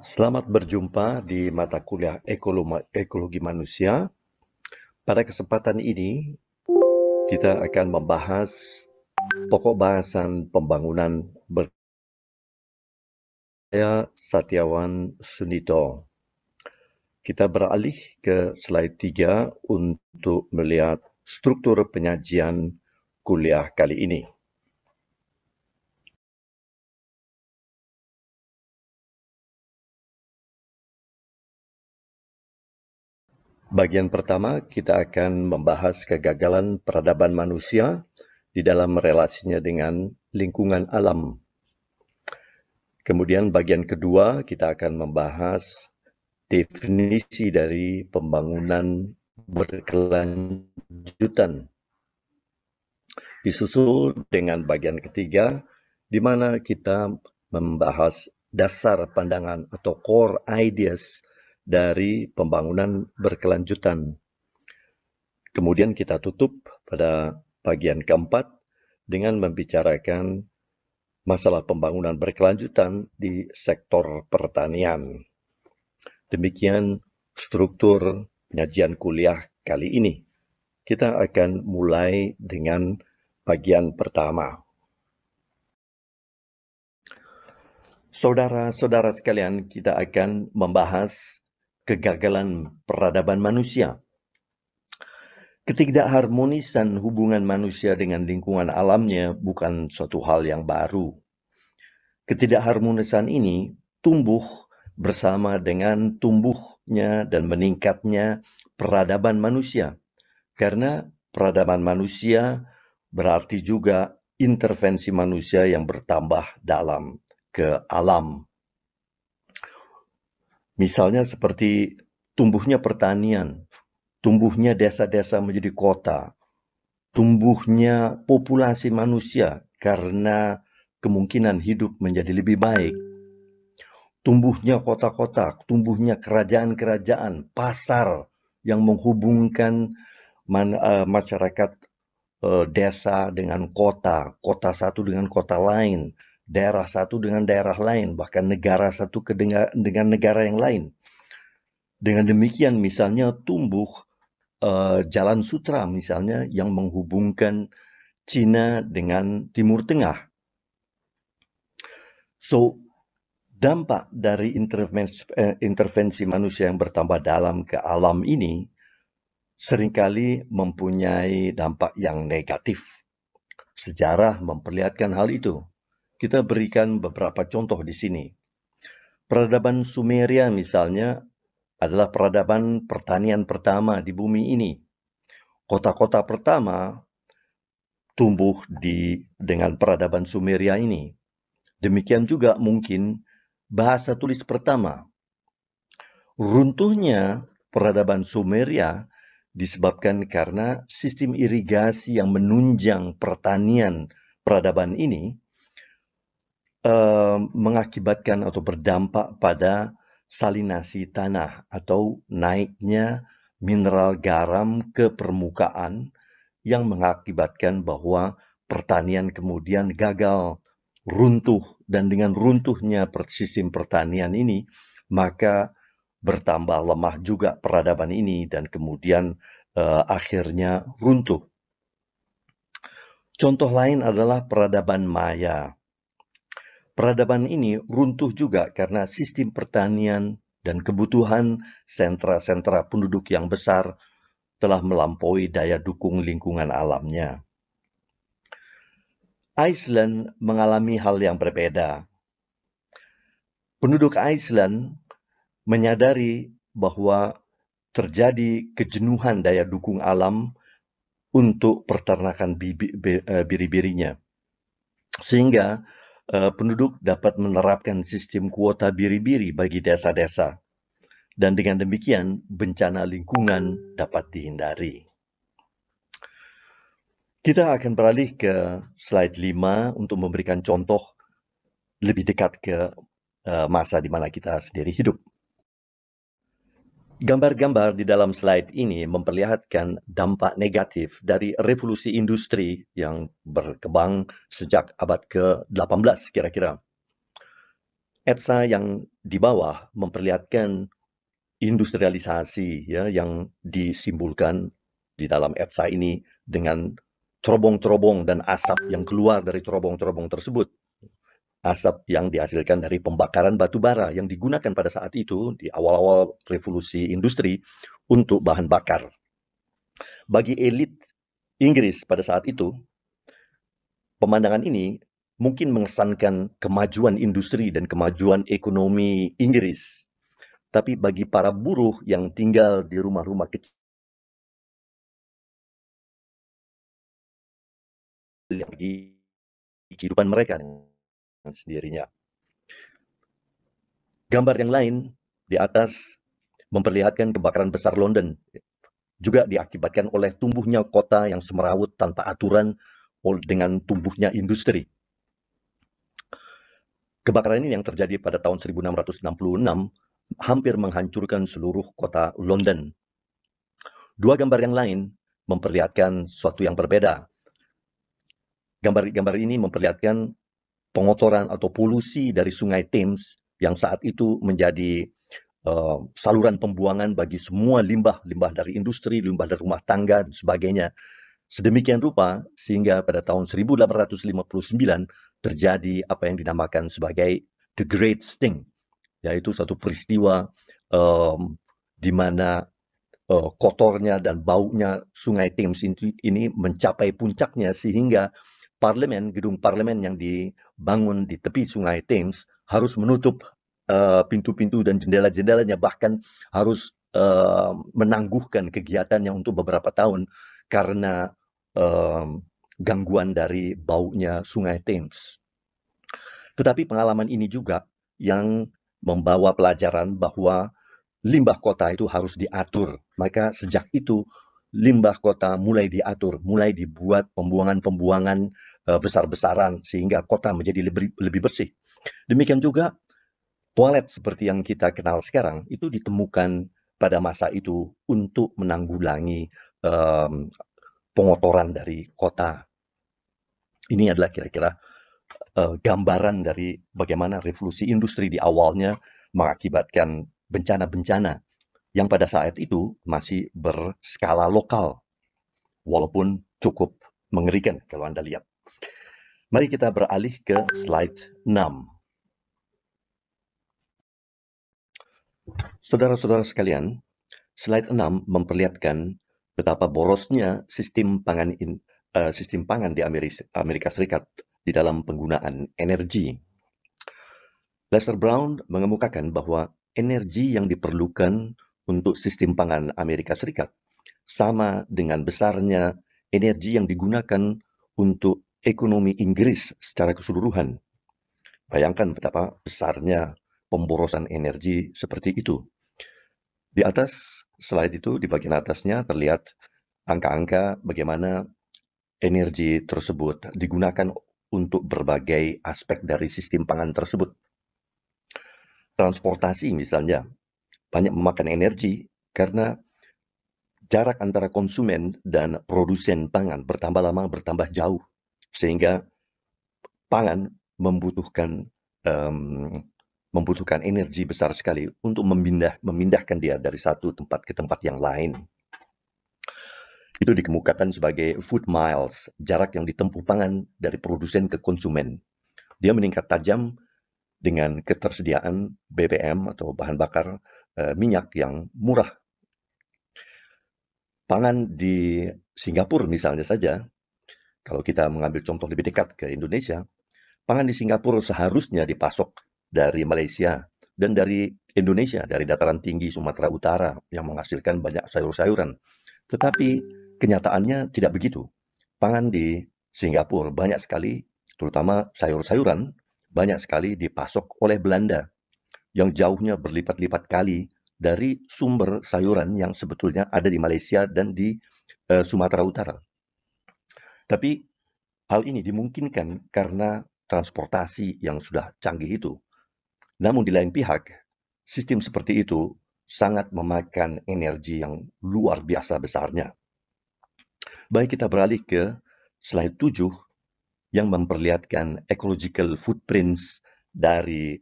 Selamat berjumpa di mata kuliah Ekologi Manusia. Pada kesempatan ini, kita akan membahas pokok bahasan pembangunan saya Satyawan Sunito. Kita beralih ke slide 3 untuk melihat struktur penyajian kuliah kali ini. Bagian pertama, kita akan membahas kegagalan peradaban manusia di dalam relasinya dengan lingkungan alam. Kemudian bagian kedua, kita akan membahas definisi dari pembangunan berkelanjutan. Disusul dengan bagian ketiga, di mana kita membahas dasar pandangan atau core ideas dari pembangunan berkelanjutan. Kemudian kita tutup pada bagian keempat dengan membicarakan masalah pembangunan berkelanjutan di sektor pertanian. Demikian struktur penyajian kuliah kali ini. Kita akan mulai dengan bagian pertama. Saudara-saudara sekalian, kita akan membahas kegagalan peradaban manusia. Ketidakharmonisan hubungan manusia dengan lingkungan alamnya bukan suatu hal yang baru. Ketidakharmonisan ini tumbuh bersama dengan tumbuhnya dan meningkatnya peradaban manusia. Karena peradaban manusia berarti juga intervensi manusia yang bertambah dalam ke alam. Misalnya seperti tumbuhnya pertanian, tumbuhnya desa-desa menjadi kota, tumbuhnya populasi manusia karena kemungkinan hidup menjadi lebih baik, tumbuhnya kota-kota, tumbuhnya kerajaan-kerajaan, pasar yang menghubungkan masyarakat desa dengan kota, kota satu dengan kota lain, daerah satu dengan daerah lain, bahkan negara satu dengan negara yang lain. Dengan demikian misalnya tumbuh Jalan Sutra misalnya yang menghubungkan Cina dengan Timur Tengah. So, dampak dari intervensi manusia yang bertambah dalam ke alam ini seringkali mempunyai dampak yang negatif. Sejarah memperlihatkan hal itu. Kita berikan beberapa contoh di sini. Peradaban Sumeria misalnya adalah peradaban pertanian pertama di bumi ini. Kota-kota pertama tumbuh dengan peradaban Sumeria ini. Demikian juga mungkin bahasa tulis pertama. Runtuhnya peradaban Sumeria disebabkan karena sistem irigasi yang menunjang pertanian peradaban ini mengakibatkan atau berdampak pada salinasi tanah atau naiknya mineral garam ke permukaan yang mengakibatkan bahwa pertanian kemudian gagal, runtuh, dan dengan runtuhnya sistem pertanian ini, maka bertambah lemah juga peradaban ini dan kemudian akhirnya runtuh. Contoh lain adalah peradaban Maya. Peradaban ini runtuh juga karena sistem pertanian dan kebutuhan sentra-sentra penduduk yang besar telah melampaui daya dukung lingkungan alamnya. Iceland mengalami hal yang berbeda. Penduduk Iceland menyadari bahwa terjadi kejenuhan daya dukung alam untuk peternakan biri-birinya. Sehingga penduduk dapat menerapkan sistem kuota biri-biri bagi desa-desa. Dan dengan demikian, bencana lingkungan dapat dihindari. Kita akan beralih ke slide 5 untuk memberikan contoh lebih dekat ke masa di mana kita sendiri hidup. Gambar-gambar di dalam slide ini memperlihatkan dampak negatif dari revolusi industri yang berkembang sejak abad ke-18 kira-kira. ETSA yang di bawah memperlihatkan industrialisasi ya yang disimbolkan di dalam ETSA ini dengan cerobong-cerobong dan asap yang keluar dari cerobong-cerobong tersebut. Asap yang dihasilkan dari pembakaran batu bara yang digunakan pada saat itu di awal-awal revolusi industri untuk bahan bakar. Bagi elit Inggris pada saat itu, pemandangan ini mungkin mengesankan kemajuan industri dan kemajuan ekonomi Inggris. Tapi bagi para buruh yang tinggal di rumah-rumah kecil yang di kehidupan mereka dengan sendirinya. Gambar yang lain di atas memperlihatkan kebakaran besar London. Juga diakibatkan oleh tumbuhnya kota yang semerawut tanpa aturan dengan tumbuhnya industri. Kebakaran ini yang terjadi pada tahun 1666 hampir menghancurkan seluruh kota London. Dua gambar yang lain memperlihatkan sesuatu yang berbeda. Gambar-gambar ini memperlihatkan pengotoran atau polusi dari Sungai Thames yang saat itu menjadi saluran pembuangan bagi semua limbah dari industri, limbah dari rumah tangga, dan sebagainya. Sedemikian rupa sehingga pada tahun 1859 terjadi apa yang dinamakan sebagai The Great Sting, yaitu satu peristiwa di mana kotornya dan baunya Sungai Thames ini mencapai puncaknya sehingga gedung parlemen yang dibangun di tepi Sungai Thames harus menutup pintu-pintu dan jendela-jendelanya, bahkan harus menangguhkan kegiatannya untuk beberapa tahun karena gangguan dari baunya Sungai Thames. Tetapi pengalaman ini juga yang membawa pelajaran bahwa limbah kota itu harus diatur. Maka sejak itu limbah kota mulai diatur, mulai dibuat pembuangan-pembuangan besar-besaran sehingga kota menjadi lebih bersih. Demikian juga toilet seperti yang kita kenal sekarang itu ditemukan pada masa itu untuk menanggulangi pengotoran dari kota. Ini adalah kira-kira gambaran dari bagaimana revolusi industri di awalnya mengakibatkan bencana-bencana yang pada saat itu masih berskala lokal, walaupun cukup mengerikan kalau Anda lihat. Mari kita beralih ke slide 6. Saudara-saudara sekalian, slide 6 memperlihatkan betapa borosnya sistem pangan di Amerika Serikat di dalam penggunaan energi. Lester Brown mengemukakan bahwa energi yang diperlukan untuk sistem pangan Amerika Serikat sama dengan besarnya energi yang digunakan untuk ekonomi Inggris secara keseluruhan. Bayangkan betapa besarnya pemborosan energi seperti itu. Di atas slide itu, di bagian atasnya terlihat angka-angka bagaimana energi tersebut digunakan untuk berbagai aspek dari sistem pangan tersebut. Transportasi misalnya, banyak memakan energi karena jarak antara konsumen dan produsen pangan bertambah lama, bertambah jauh. Sehingga pangan membutuhkan energi besar sekali untuk memindahkan dia dari satu tempat ke tempat yang lain. Itu dikemukakan sebagai food miles, jarak yang ditempuh pangan dari produsen ke konsumen. Dia meningkat tajam dengan ketersediaan BBM atau bahan bakar minyak yang murah. Pangan di Singapura misalnya saja, kalau kita mengambil contoh lebih dekat ke Indonesia, pangan di Singapura seharusnya dipasok dari Malaysia dan dari Indonesia, dari dataran tinggi Sumatera Utara yang menghasilkan banyak sayur-sayuran. Tetapi kenyataannya tidak begitu. Pangan di Singapura banyak sekali, terutama sayur-sayuran, banyak sekali dipasok oleh Belanda yang jauhnya berlipat-lipat kali dari sumber sayuran yang sebetulnya ada di Malaysia dan di Sumatera Utara. Tapi hal ini dimungkinkan karena transportasi yang sudah canggih itu. Namun di lain pihak, sistem seperti itu sangat memakan energi yang luar biasa besarnya. Baik, kita beralih ke slide 7 yang memperlihatkan ecological footprints dari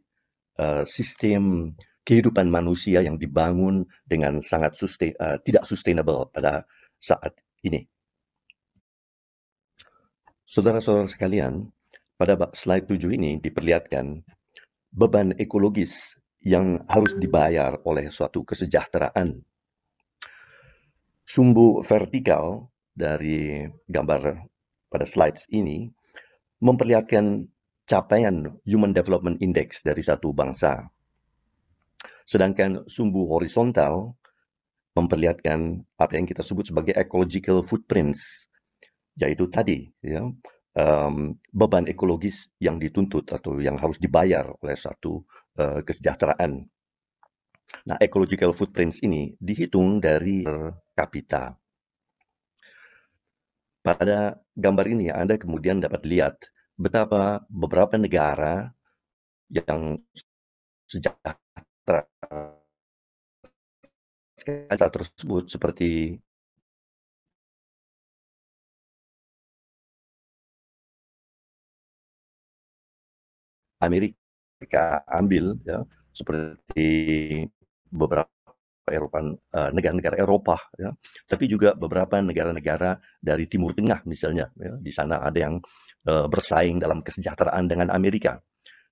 sistem kehidupan manusia yang dibangun dengan sangat tidak sustainable pada saat ini. Saudara-saudara sekalian, pada slide 7 ini diperlihatkan beban ekologis yang harus dibayar oleh suatu kesejahteraan. Sumbu vertikal dari gambar pada slides ini memperlihatkan capaian Human Development Index dari satu bangsa. Sedangkan sumbu horizontal memperlihatkan apa yang kita sebut sebagai ecological footprints, yaitu tadi beban ekologis yang dituntut atau yang harus dibayar oleh suatu kesejahteraan. Nah, ecological footprints ini dihitung dari per kapita. Pada gambar ini Anda kemudian dapat lihat betapa beberapa negara yang sejahtera tersebut seperti Amerika ambil ya, seperti beberapa negara-negara Eropa ya, tapi juga beberapa negara-negara dari Timur Tengah misalnya ya, di sana ada yang bersaing dalam kesejahteraan dengan Amerika.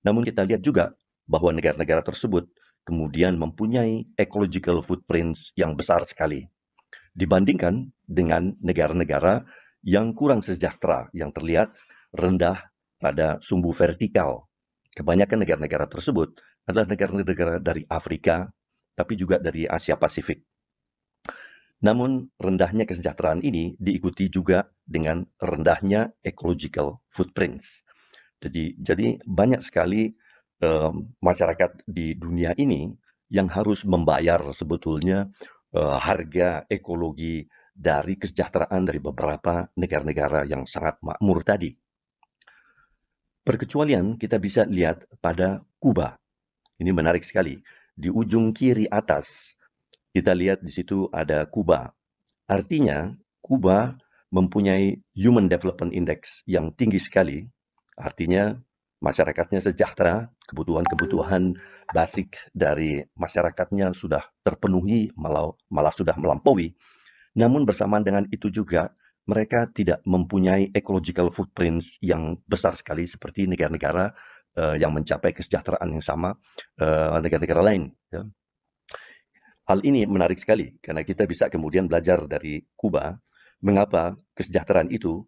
Namun kita lihat juga bahwa negara-negara tersebut kemudian mempunyai ecological footprints yang besar sekali dibandingkan dengan negara-negara yang kurang sejahtera yang terlihat rendah pada sumbu vertikal. Kebanyakan negara-negara tersebut adalah negara-negara dari Afrika, tapi juga dari Asia Pasifik. Namun, rendahnya kesejahteraan ini diikuti juga dengan rendahnya ecological footprints. Jadi banyak sekali masyarakat di dunia ini yang harus membayar sebetulnya harga ekologi dari kesejahteraan dari beberapa negara-negara yang sangat makmur tadi. Perkecualian kita bisa lihat pada Kuba. Ini menarik sekali. Di ujung kiri atas, kita lihat di situ ada Kuba. Artinya, Kuba mempunyai Human Development Index yang tinggi sekali. Artinya, masyarakatnya sejahtera, kebutuhan-kebutuhan basic dari masyarakatnya sudah terpenuhi, malah sudah melampaui. Namun bersamaan dengan itu juga, mereka tidak mempunyai ecological footprints yang besar sekali seperti negara-negara yang mencapai kesejahteraan yang sama negara-negara lain. Ya. Hal ini menarik sekali karena kita bisa kemudian belajar dari Kuba mengapa kesejahteraan itu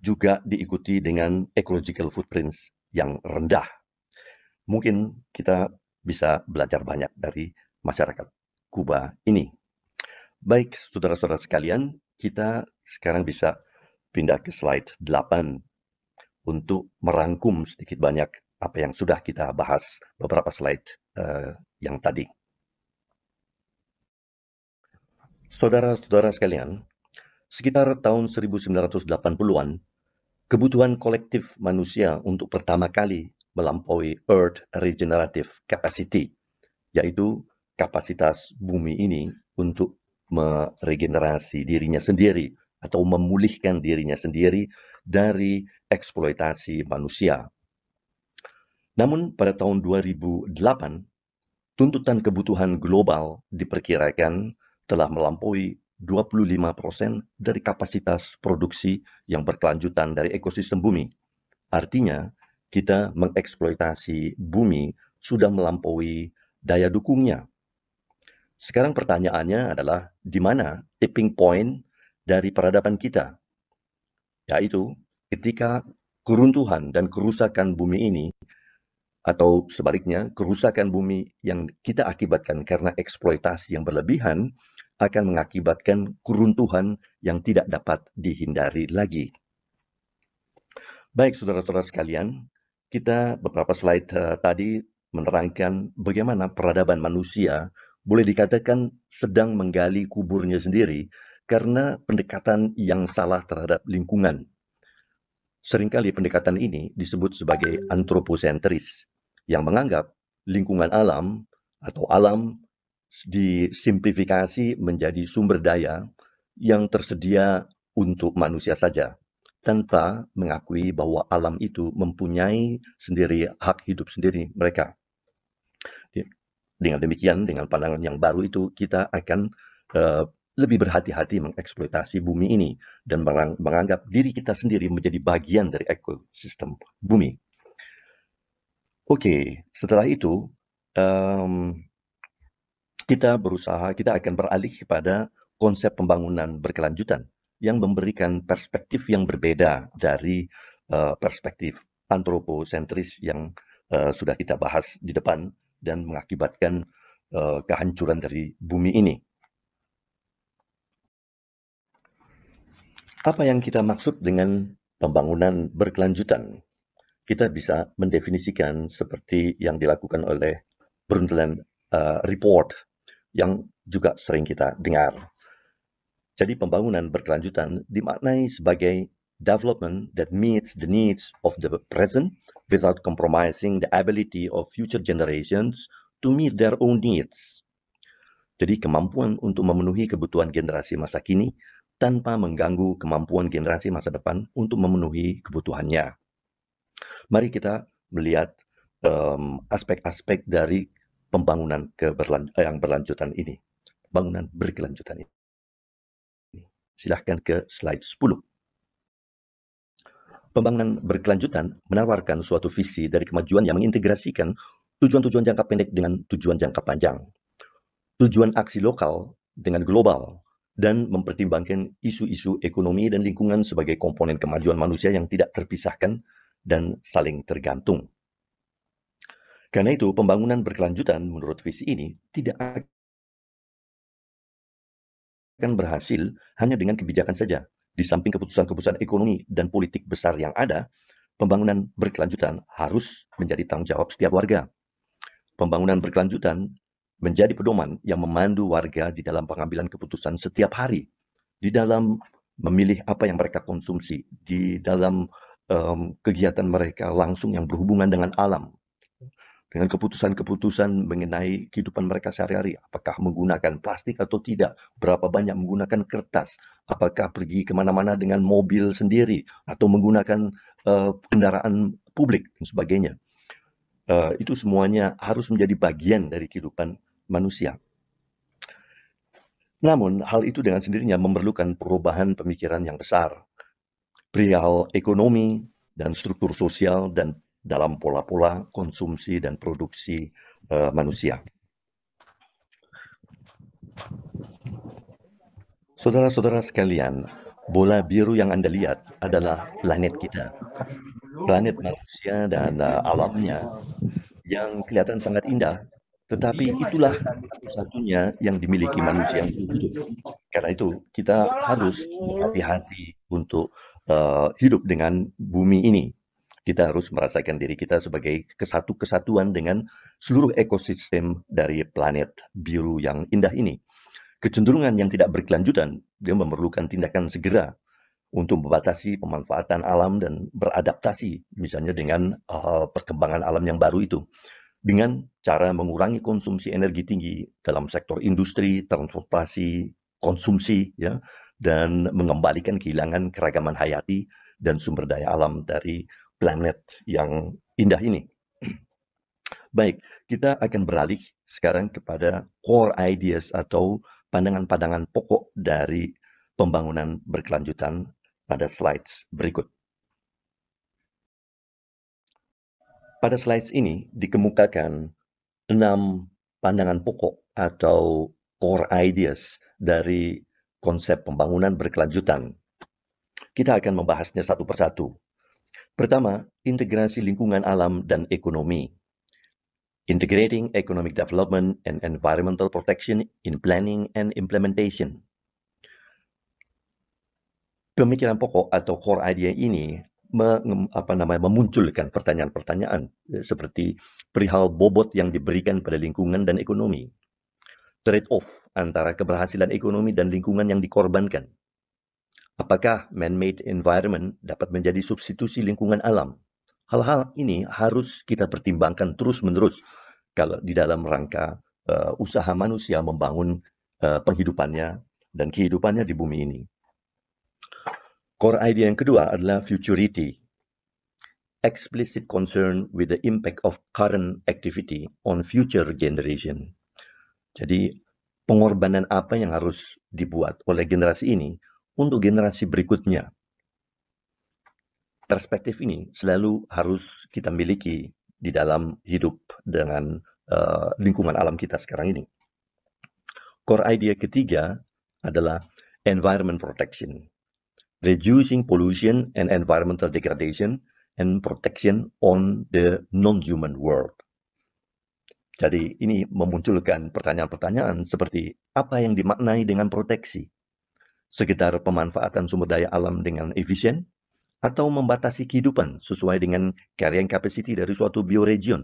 juga diikuti dengan ecological footprints yang rendah. Mungkin kita bisa belajar banyak dari masyarakat Kuba ini. Baik, saudara-saudara sekalian, kita sekarang bisa pindah ke slide 8 untuk merangkum sedikit banyak apa yang sudah kita bahas beberapa slide yang tadi. Saudara-saudara sekalian, sekitar tahun 1980-an, kebutuhan kolektif manusia untuk pertama kali melampaui Earth Regenerative Capacity, yaitu kapasitas bumi ini untuk meregenerasi dirinya sendiri atau memulihkan dirinya sendiri dari eksploitasi manusia. Namun pada tahun 2008, tuntutan kebutuhan global diperkirakan telah melampaui 25% dari kapasitas produksi yang berkelanjutan dari ekosistem bumi. Artinya, kita mengeksploitasi bumi sudah melampaui daya dukungnya. Sekarang pertanyaannya adalah di mana tipping point dari peradaban kita? Yaitu ketika keruntuhan dan kerusakan bumi ini atau sebaliknya, kerusakan bumi yang kita akibatkan karena eksploitasi yang berlebihan akan mengakibatkan keruntuhan yang tidak dapat dihindari lagi. Baik, saudara-saudara sekalian, kita beberapa slide tadi menerangkan bagaimana peradaban manusia boleh dikatakan sedang menggali kuburnya sendiri karena pendekatan yang salah terhadap lingkungan. Seringkali pendekatan ini disebut sebagai antroposentris, yang menganggap lingkungan alam atau alam disimplifikasi menjadi sumber daya yang tersedia untuk manusia saja, tanpa mengakui bahwa alam itu mempunyai sendiri hak hidup sendiri mereka. Dengan demikian, dengan pandangan yang baru itu, kita akan lebih berhati-hati mengeksploitasi bumi ini dan menganggap diri kita sendiri menjadi bagian dari ekosistem bumi. Oke, setelah itu kita akan beralih kepada konsep pembangunan berkelanjutan yang memberikan perspektif yang berbeda dari perspektif antroposentris yang sudah kita bahas di depan dan mengakibatkan kehancuran dari bumi ini. Apa yang kita maksud dengan pembangunan berkelanjutan? Kita bisa mendefinisikan seperti yang dilakukan oleh Brundtland Report yang juga sering kita dengar. Jadi pembangunan berkelanjutan dimaknai sebagai development that meets the needs of the present without compromising the ability of future generations to meet their own needs. Jadi kemampuan untuk memenuhi kebutuhan generasi masa kini tanpa mengganggu kemampuan generasi masa depan untuk memenuhi kebutuhannya. Mari kita melihat aspek-aspek dari pembangunan yang berlanjutan ini, pembangunan berkelanjutan ini. Silahkan ke slide 10. Pembangunan berkelanjutan menawarkan suatu visi dari kemajuan yang mengintegrasikan tujuan-tujuan jangka pendek dengan tujuan jangka panjang, tujuan aksi lokal dengan global, dan mempertimbangkan isu-isu ekonomi dan lingkungan sebagai komponen kemajuan manusia yang tidak terpisahkan dan saling tergantung. Karena itu, pembangunan berkelanjutan menurut visi ini tidak akan berhasil hanya dengan kebijakan saja. Di samping keputusan-keputusan ekonomi dan politik besar yang ada, pembangunan berkelanjutan harus menjadi tanggung jawab setiap warga. Pembangunan berkelanjutan menjadi pedoman yang memandu warga di dalam pengambilan keputusan setiap hari, di dalam memilih apa yang mereka konsumsi, di dalam kegiatan mereka langsung yang berhubungan dengan alam, dengan keputusan-keputusan mengenai kehidupan mereka sehari-hari. Apakah menggunakan plastik atau tidak? Berapa banyak menggunakan kertas? Apakah pergi kemana-mana dengan mobil sendiri? Atau menggunakan kendaraan publik dan sebagainya? Itu semuanya harus menjadi bagian dari kehidupan manusia. Namun, hal itu dengan sendirinya memerlukan perubahan pemikiran yang besar. Perihal ekonomi dan struktur sosial dan dalam pola-pola konsumsi dan produksi manusia. Saudara-saudara sekalian, bola biru yang Anda lihat adalah planet kita. Planet manusia dan alamnya yang kelihatan sangat indah, tetapi itulah satu-satunya yang dimiliki manusia untuk hidup. Karena itu, kita harus berhati-hati untuk hidup dengan bumi ini. Kita harus merasakan diri kita sebagai kesatuan dengan seluruh ekosistem dari planet biru yang indah ini. Kecenderungan yang tidak berkelanjutan, dia memerlukan tindakan segera untuk membatasi pemanfaatan alam dan beradaptasi, misalnya dengan perkembangan alam yang baru itu, dengan cara mengurangi konsumsi energi tinggi dalam sektor industri, transportasi, konsumsi, ya, dan mengembalikan kehilangan keragaman hayati dan sumber daya alam dari planet yang indah ini. Baik, kita akan beralih sekarang kepada core ideas atau pandangan-pandangan pokok dari pembangunan berkelanjutan pada slides berikut. Pada slides ini dikemukakan 6 pandangan pokok atau core ideas dari konsep pembangunan berkelanjutan. Kita akan membahasnya satu persatu. Pertama, integrasi lingkungan alam dan ekonomi. Integrating economic development and environmental protection in planning and implementation. Pemikiran pokok atau core idea ini memunculkan pertanyaan-pertanyaan seperti perihal bobot yang diberikan pada lingkungan dan ekonomi. Trade-off antara keberhasilan ekonomi dan lingkungan yang dikorbankan. Apakah man-made environment dapat menjadi substitusi lingkungan alam? Hal-hal ini harus kita pertimbangkan terus-menerus kalau di dalam rangka usaha manusia membangun penghidupannya dan kehidupannya di bumi ini. Core idea yang kedua adalah futurity. explicit concern with the impact of current activity on future generation. Jadi, pengorbanan apa yang harus dibuat oleh generasi ini untuk generasi berikutnya? Perspektif ini selalu harus kita miliki di dalam hidup dengan lingkungan alam kita sekarang ini. Core idea ketiga adalah environment protection, reducing pollution and environmental degradation and protection on the non-human world. Jadi ini memunculkan pertanyaan-pertanyaan seperti apa yang dimaknai dengan proteksi? Sekitar pemanfaatan sumber daya alam dengan efisien atau membatasi kehidupan sesuai dengan carrying capacity dari suatu bioregion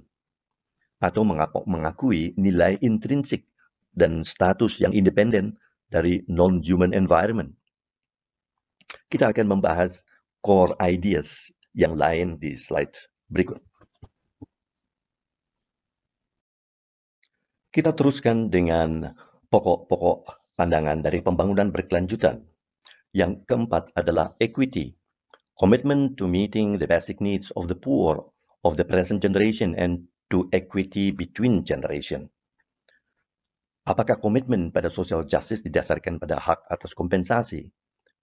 atau mengakui nilai intrinsik dan status yang independen dari non-human environment. Kita akan membahas core ideas yang lain di slide berikut. Kita teruskan dengan pokok-pokok pandangan dari pembangunan berkelanjutan. Yang keempat adalah equity, commitment to meeting the basic needs of the poor of the present generation and to equity between generation. Apakah komitmen pada social justice didasarkan pada hak atas kompensasi,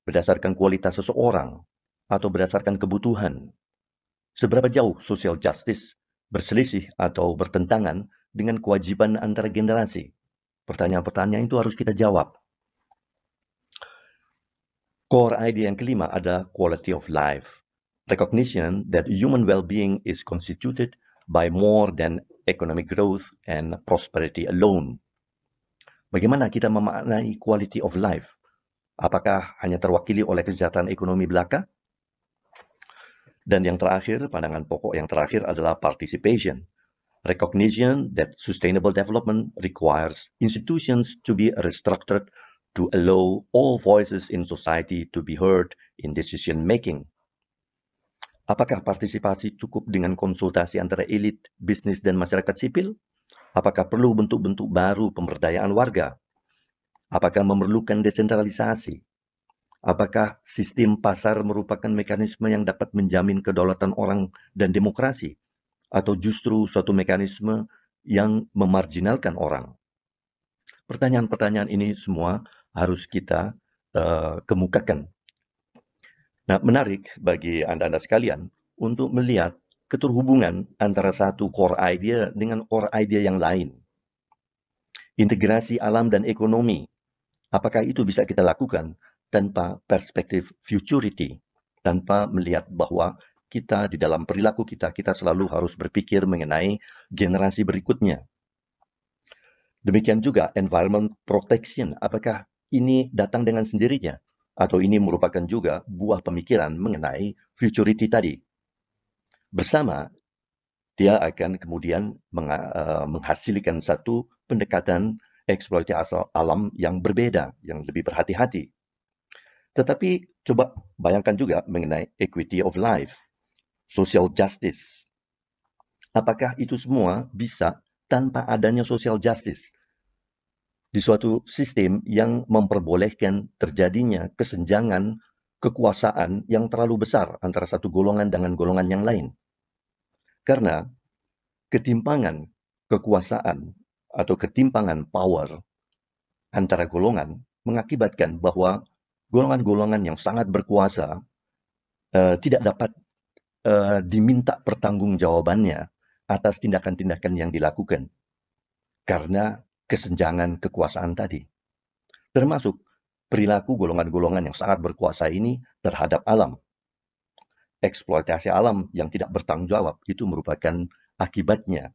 berdasarkan kualitas seseorang, atau berdasarkan kebutuhan? Seberapa jauh social justice berselisih atau bertentangan dengan kewajiban antara generasi? Pertanyaan-pertanyaan itu harus kita jawab. Core idea yang kelima adalah quality of life. Recognition that human well-being is constituted by more than economic growth and prosperity alone. Bagaimana kita memaknai quality of life? Apakah hanya terwakili oleh kesejahteraan ekonomi belaka? Dan yang terakhir, pandangan pokok yang terakhir adalah participation. Recognition that sustainable development requires institutions to be restructured to allow all voices in society to be heard in decision making. Apakah partisipasi cukup dengan konsultasi antara elit, bisnis, dan masyarakat sipil? Apakah perlu bentuk-bentuk baru pemberdayaan warga? Apakah memerlukan desentralisasi? Apakah sistem pasar merupakan mekanisme yang dapat menjamin kedaulatan orang dan demokrasi? Atau justru suatu mekanisme yang memarginalkan orang? Pertanyaan-pertanyaan ini semua harus kita kemukakan. Nah, menarik bagi Anda-Anda sekalian untuk melihat keterhubungan antara satu core idea dengan core idea yang lain. Integrasi alam dan ekonomi. Apakah itu bisa kita lakukan tanpa perspektif futurity, tanpa melihat bahwa kita di dalam perilaku kita selalu harus berpikir mengenai generasi berikutnya. Demikian juga environment protection, apakah ini datang dengan sendirinya atau ini merupakan juga buah pemikiran mengenai futurity tadi. Bersama, dia akan kemudian menghasilkan satu pendekatan eksploitasi alam yang berbeda, yang lebih berhati-hati. Tetapi coba bayangkan juga mengenai equity of life, social justice. Apakah itu semua bisa tanpa adanya social justice? Di suatu sistem yang memperbolehkan terjadinya kesenjangan kekuasaan yang terlalu besar antara satu golongan dengan golongan yang lain. Karena ketimpangan kekuasaan atau ketimpangan power antara golongan mengakibatkan bahwa golongan-golongan yang sangat berkuasa tidak dapat diminta pertanggungjawabannya atas tindakan-tindakan yang dilakukan karena kesenjangan kekuasaan tadi. Termasuk perilaku golongan-golongan yang sangat berkuasa ini terhadap alam. Eksploitasi alam yang tidak bertanggung jawab itu merupakan akibatnya.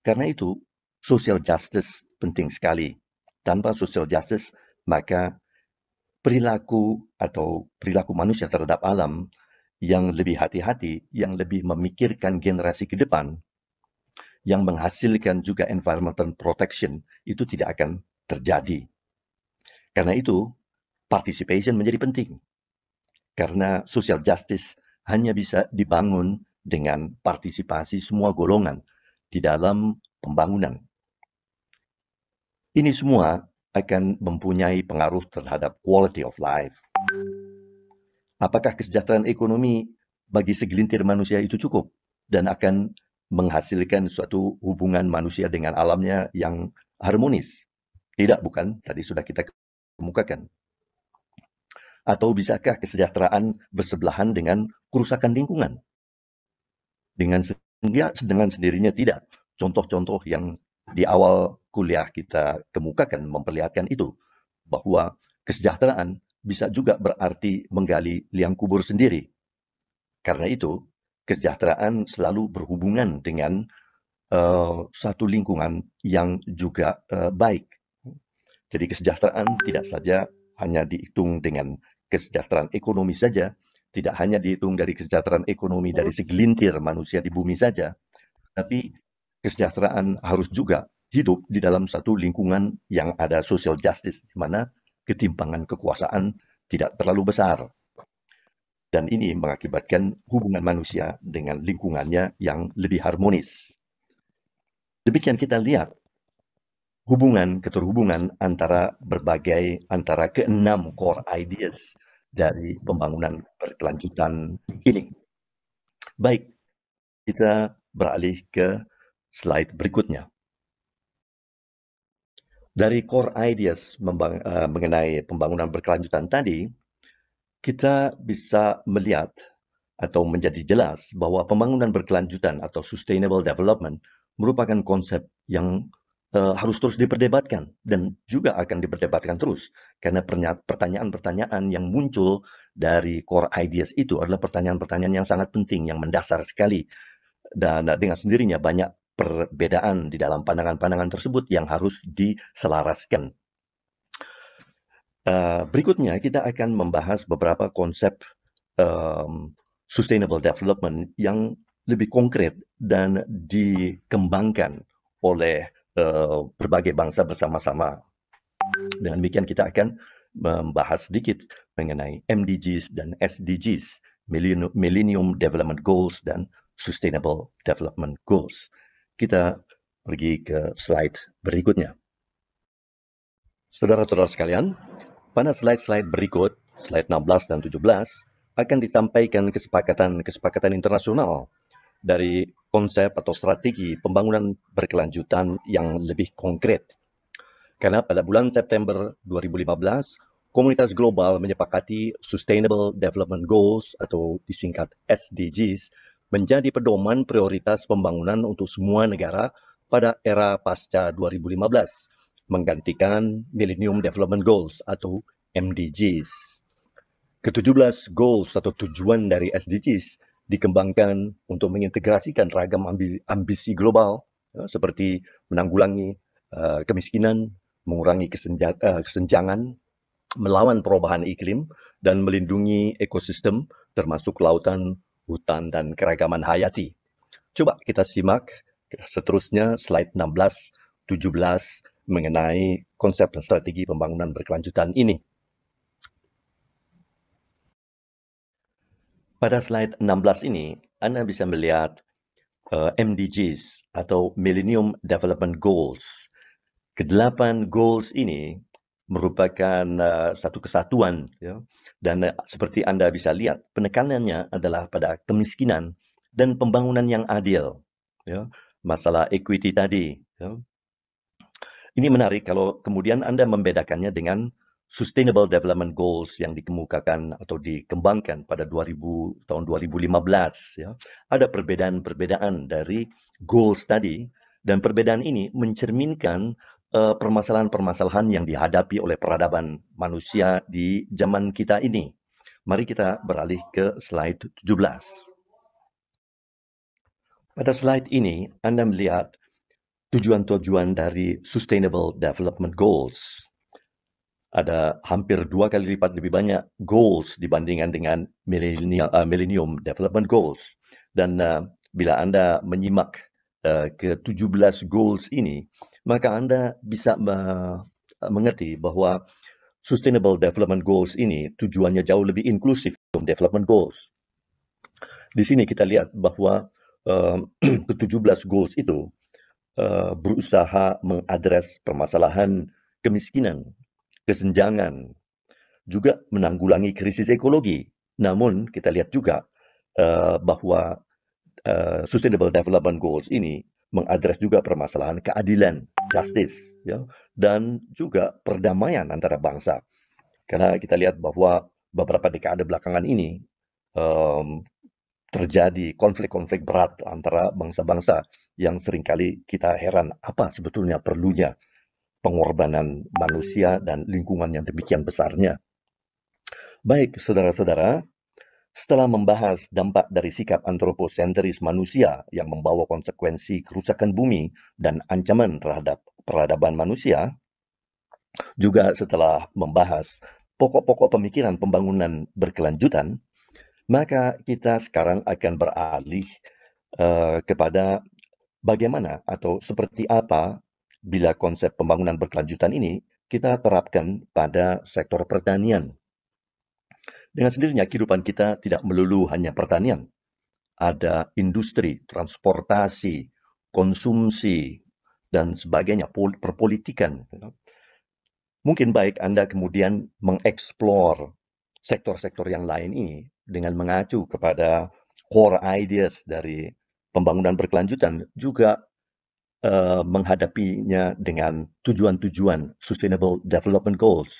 Karena itu, social justice penting sekali. Tanpa social justice, maka perilaku manusia terhadap alam yang lebih hati-hati, yang lebih memikirkan generasi ke depan, yang menghasilkan juga environmental protection, itu tidak akan terjadi. Karena itu, participation menjadi penting. Karena social justice hanya bisa dibangun dengan partisipasi semua golongan di dalam pembangunan. Ini semua akan mempunyai pengaruh terhadap quality of life. Apakah kesejahteraan ekonomi bagi segelintir manusia itu cukup dan akan menghasilkan suatu hubungan manusia dengan alamnya yang harmonis. Tidak, bukan? Tadi sudah kita kemukakan. Atau bisakah kesejahteraan bersebelahan dengan kerusakan lingkungan? Dengan sendirinya tidak. Contoh-contoh yang di awal kuliah kita kemukakan memperlihatkan itu, bahwa kesejahteraan bisa juga berarti menggali liang kubur sendiri. Karena itu, kesejahteraan selalu berhubungan dengan satu lingkungan yang juga baik. Jadi kesejahteraan tidak saja hanya dihitung dengan kesejahteraan ekonomi saja, tidak hanya dihitung dari kesejahteraan ekonomi dari segelintir manusia di bumi saja, tapi kesejahteraan harus juga hidup di dalam satu lingkungan yang ada social justice, di mana ketimpangan kekuasaan tidak terlalu besar. Dan ini mengakibatkan hubungan manusia dengan lingkungannya yang lebih harmonis. Demikian kita lihat keterhubungan antara keenam core ideas dari pembangunan berkelanjutan ini. Baik, kita beralih ke slide berikutnya. Dari core ideas mengenai pembangunan berkelanjutan tadi, kita bisa melihat atau menjadi jelas bahwa pembangunan berkelanjutan atau sustainable development merupakan konsep yang harus terus diperdebatkan dan juga akan diperdebatkan terus karena pertanyaan-pertanyaan yang muncul dari core ideas itu adalah pertanyaan-pertanyaan yang sangat penting, yang mendasar sekali, dan dengan sendirinya banyak perbedaan di dalam pandangan-pandangan tersebut yang harus diselaraskan. Berikutnya kita akan membahas beberapa konsep sustainable development yang lebih konkret dan dikembangkan oleh berbagai bangsa bersama-sama. Dengan demikian kita akan membahas sedikit mengenai MDGs dan SDGs, Millennium Development Goals dan Sustainable Development Goals. Kita pergi ke slide berikutnya. Saudara-saudara sekalian, pada slide-slide berikut, slide 16 dan 17, akan disampaikan kesepakatan internasional dari konsep atau strategi pembangunan berkelanjutan yang lebih konkret. Karena pada bulan September 2015, komunitas global menyepakati Sustainable Development Goals atau disingkat SDGs menjadi pedoman prioritas pembangunan untuk semua negara pada era pasca 2015, menggantikan Millennium Development Goals atau MDGs. Ke-17 goals atau tujuan dari SDGs dikembangkan untuk mengintegrasikan ragam ambisi global seperti menanggulangi kemiskinan, mengurangi kesenjangan, melawan perubahan iklim, dan melindungi ekosistem termasuk lautan, hutan, dan keragaman hayati. Coba kita simak seterusnya slide 16, 17 mengenai konsep dan strategi pembangunan berkelanjutan ini. Pada slide 16 ini, Anda bisa melihat MDGs atau Millennium Development Goals. Kedelapan goals ini merupakan satu kesatuan, ya. Dan seperti Anda bisa lihat, penekanannya adalah pada kemiskinan dan pembangunan yang adil, ya. Masalah equity tadi, ya. Ini menarik kalau kemudian Anda membedakannya dengan Sustainable Development Goals yang dikemukakan atau dikembangkan pada tahun 2015. Ya. Ada perbedaan-perbedaan dari goals tadi, dan perbedaan ini mencerminkan permasalahan-permasalahan yang dihadapi oleh peradaban manusia di zaman kita ini. Mari kita beralih ke slide 17. Pada slide ini, Anda melihat tujuan-tujuan dari Sustainable Development Goals. Ada hampir 2 kali lipat lebih banyak goals dibandingkan dengan Millennium Development Goals. Dan bila Anda menyimak ke-17 goals ini, maka Anda bisa mengerti bahwa Sustainable Development Goals ini tujuannya jauh lebih inklusif dari Development Goals. Di sini kita lihat bahwa ke-17 goals itu berusaha mengadres permasalahan kemiskinan, kesenjangan, juga menanggulangi krisis ekologi. Namun kita lihat juga bahwa Sustainable Development Goals ini mengadres juga permasalahan keadilan, justice, ya, dan juga perdamaian antara bangsa. Karena kita lihat bahwa beberapa dekade belakangan ini em, terjadi konflik-konflik berat antara bangsa-bangsa yang seringkali kita heran apa sebetulnya perlunya pengorbanan manusia dan lingkungan yang demikian besarnya. Baik, saudara-saudara, setelah membahas dampak dari sikap antroposentris manusia yang membawa konsekuensi kerusakan bumi dan ancaman terhadap peradaban manusia, juga setelah membahas pokok-pokok pemikiran pembangunan berkelanjutan, maka kita sekarang akan beralih kepada bagaimana atau seperti apa bila konsep pembangunan berkelanjutan ini kita terapkan pada sektor pertanian. Dengan sendirinya kehidupan kita tidak melulu hanya pertanian. Ada industri, transportasi, konsumsi, dan sebagainya, perpolitikan. Mungkin baik Anda kemudian mengeksplor sektor-sektor yang lain ini dengan mengacu kepada core ideas dari pembangunan berkelanjutan, juga menghadapinya dengan tujuan-tujuan Sustainable Development Goals,